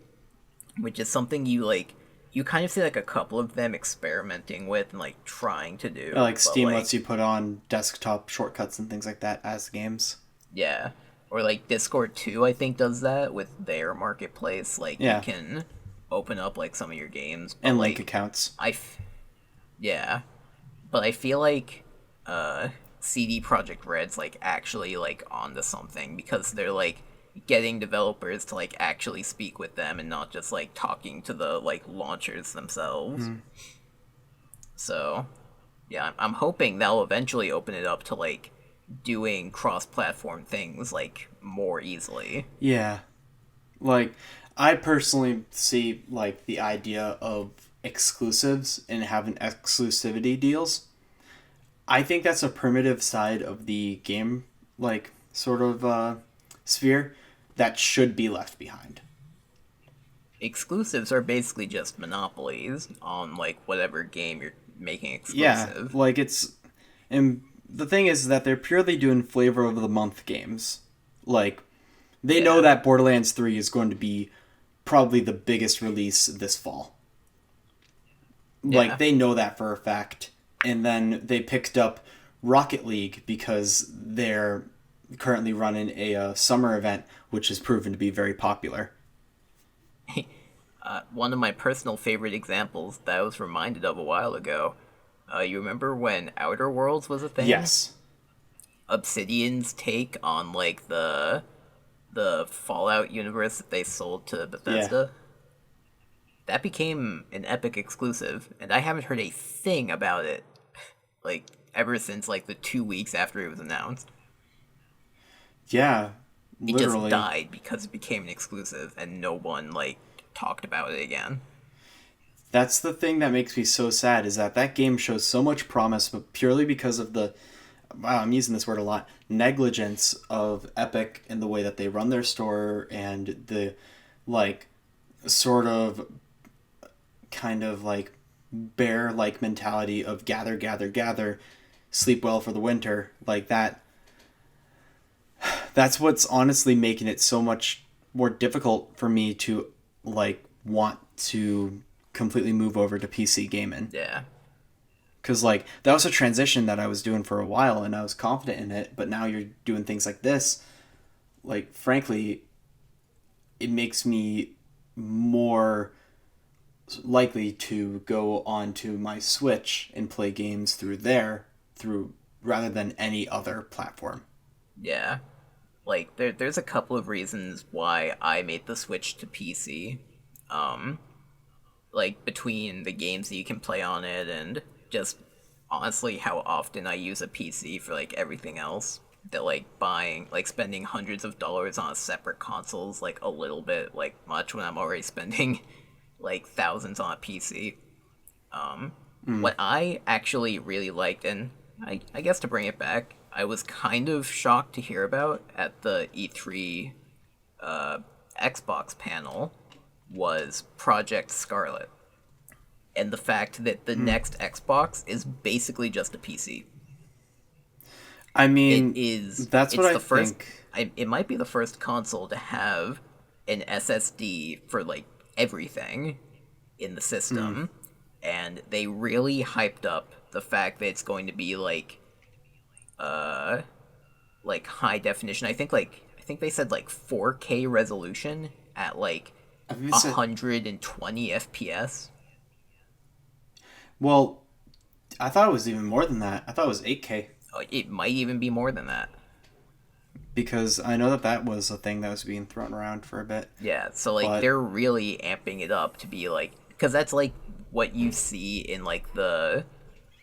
which is something you kind of see like a couple of them experimenting with and like trying to Yeah, do, like but Steam lets like you put on desktop shortcuts and things like that as games. yeah. Or like Discord too, I think does that with their marketplace. Like you Yeah. can open up like some of your games, but And link like accounts. yeah, but I feel like CD Project Red's like actually like onto something because they're like getting developers to like actually speak with them and not just like talking to the like launchers themselves. So yeah, I'm hoping that'll eventually open it up to like doing cross-platform things like more easily. Yeah. Like, I personally see, like, the idea of exclusives and having exclusivity deals. I think that's a primitive side of the game, like, sort of sphere that should be left behind. Exclusives are basically just monopolies on like whatever game you're making Yeah, exclusive. like, it's. And the thing is that they're purely doing flavor of the month games. Like, they know Yeah. that Borderlands 3 is going to be probably the biggest release this fall. Like, Yeah. they know that for a fact. And then they picked up Rocket League because they're currently running a summer event, which has proven to be very popular. One of my personal favorite examples that I was reminded of a while ago. You remember when Outer Worlds was a thing? Yes. Obsidian's take on like the Fallout universe that they sold to Yeah. Bethesda. That became an Epic exclusive, and I haven't heard a thing about it like ever since like the 2 weeks after it was announced. Yeah. It just Literally. died because it became an exclusive, and no one like talked about it again. That's the thing that makes me so sad is that that game shows so much promise, but purely because of the, wow, I'm using this word a lot, negligence of Epic in the way that they run their store and the, like, sort of kind of like bear like mentality of gather, gather, gather, sleep well for the winter. Like that, that's what's honestly making it so much more difficult for me to, like, want to completely move over to PC gaming. Yeah, Because, like, that was a transition that I was doing for a while and I was confident in it, but now you're doing things like this. Like, frankly, it makes me more likely to go onto my Switch and play games through there, through rather than any other platform. yeah. Like there's a couple of reasons why I made the switch to PC. Um, like between the games that you can play on it and just honestly how often I use a PC for like everything else. That like buying like spending hundreds of dollars on a separate console is like a little bit like much when I'm already spending like thousands on a PC. What I actually really liked, and I guess to bring it back, I was kind of shocked to hear about at the E3 Xbox panel was Project Scarlet. And the fact that the next Xbox is basically just a PC. I It mean, is. that's what It's I the first. think. It might be the first console to have an SSD for like everything in the system, and they really hyped up the fact that it's going to be uh like high definition. I think they said like 4K resolution at like I think it's 120 FPS. well, I thought it was even more than that. I thought it was 8K. It might even be more than that. Because I know that that was a thing that was being thrown around for a bit. Yeah, so like But they're really amping it up to be like because that's like what you see in like the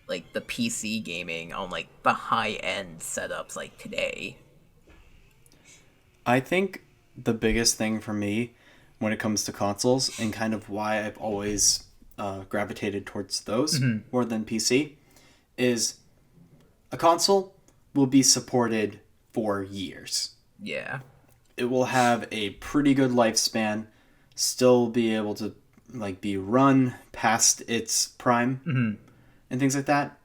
PC gaming on like the high end setups like today. I think the biggest thing for me when it comes to consoles and kind of why I've always gravitated towards those more than PC is a console will be supported for years. Yeah. It will have a pretty good lifespan, still be able to, like, be run past its prime and things like that.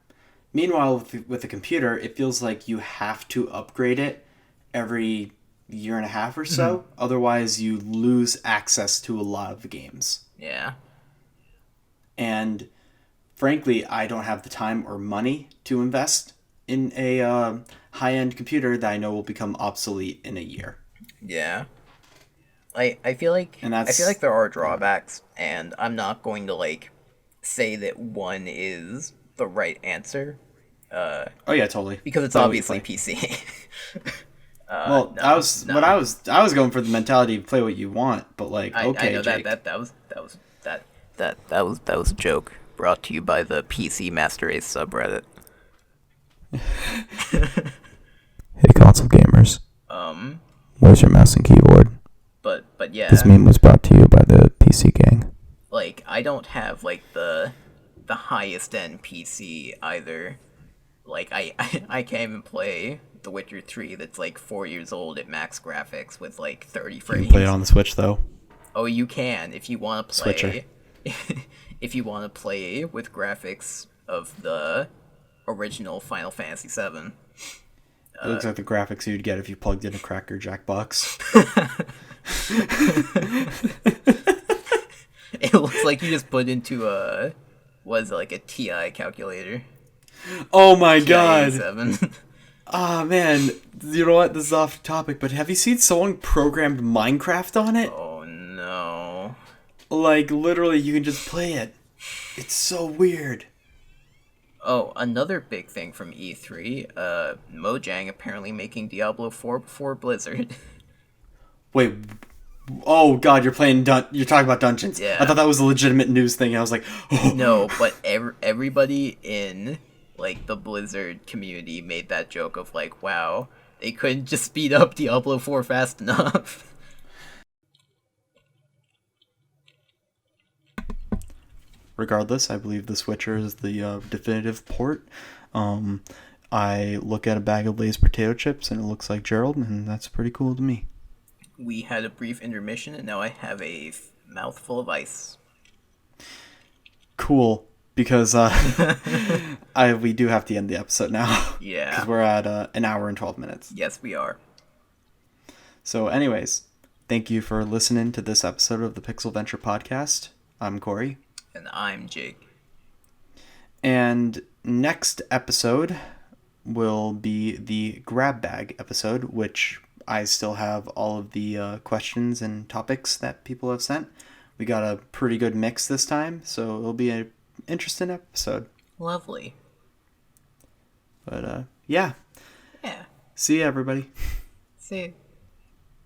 Meanwhile, with a computer, it feels like you have to upgrade it every year and a half or so. Otherwise, you lose access to a lot of the games. Yeah. And frankly, I don't have the time or money to invest in a high-end computer that I know will become obsolete in a year. Yeah. I feel like And I feel that's like there are drawbacks and I'm not going to like say that one is the right answer oh yeah, totally. because it's Play what you obviously play. PC. Well, No, no. I was going for the mentality of play what you want, but like, I okay, know Jake. that was a joke brought to you by the PC Master Race subreddit. console gamers. Um, Where's your mouse and keyboard? but yeah, This meme was brought to you by the PC gang. like I don't have like the highest end PC either. Like I can't even play The Witcher 3 that's like 4 years old at max graphics with like 30 You frames. can play it on the Switch though. Oh, you can if you want to Switcher. play. If you want to play with graphics of the original Final Fantasy VII. It looks like the graphics you'd get if you plugged in a Cracker Jack box. It looks like you just put into a like a TI calculator. Oh my god! TI-87. Ah, man. You know what? This is off topic, but have you seen someone programmed Minecraft on it? Oh no. Like, literally, you can just play it. It's so weird. Oh, another big thing from E3, Mojang apparently making Diablo 4 before Blizzard. Wait. Oh god, you're talking about Dungeons. Yeah. I thought that was a legitimate news thing. I was like, oh. No, but everybody in like the Blizzard community made that joke of like, wow, they couldn't just speed up Diablo 4 fast enough. Regardless, I believe The Switcher is the definitive port. I look at a bag of Lay's potato chips and it looks like Gerald, and that's pretty cool to me. We had a brief intermission, and now I have a mouthful of ice. Cool, because we do have to end the episode now. Yeah. Because we're at an hour and 12 minutes. Yes, we are. So anyways, thank you for listening to this episode of the Pixel Venture Podcast. I'm Corey. And I'm Jake. And next episode will be the grab bag episode, which I still have all of the questions and topics that people have sent. We got a pretty good mix this time, so it'll be an interesting episode. Lovely. But yeah. Yeah. See you, everybody. See you.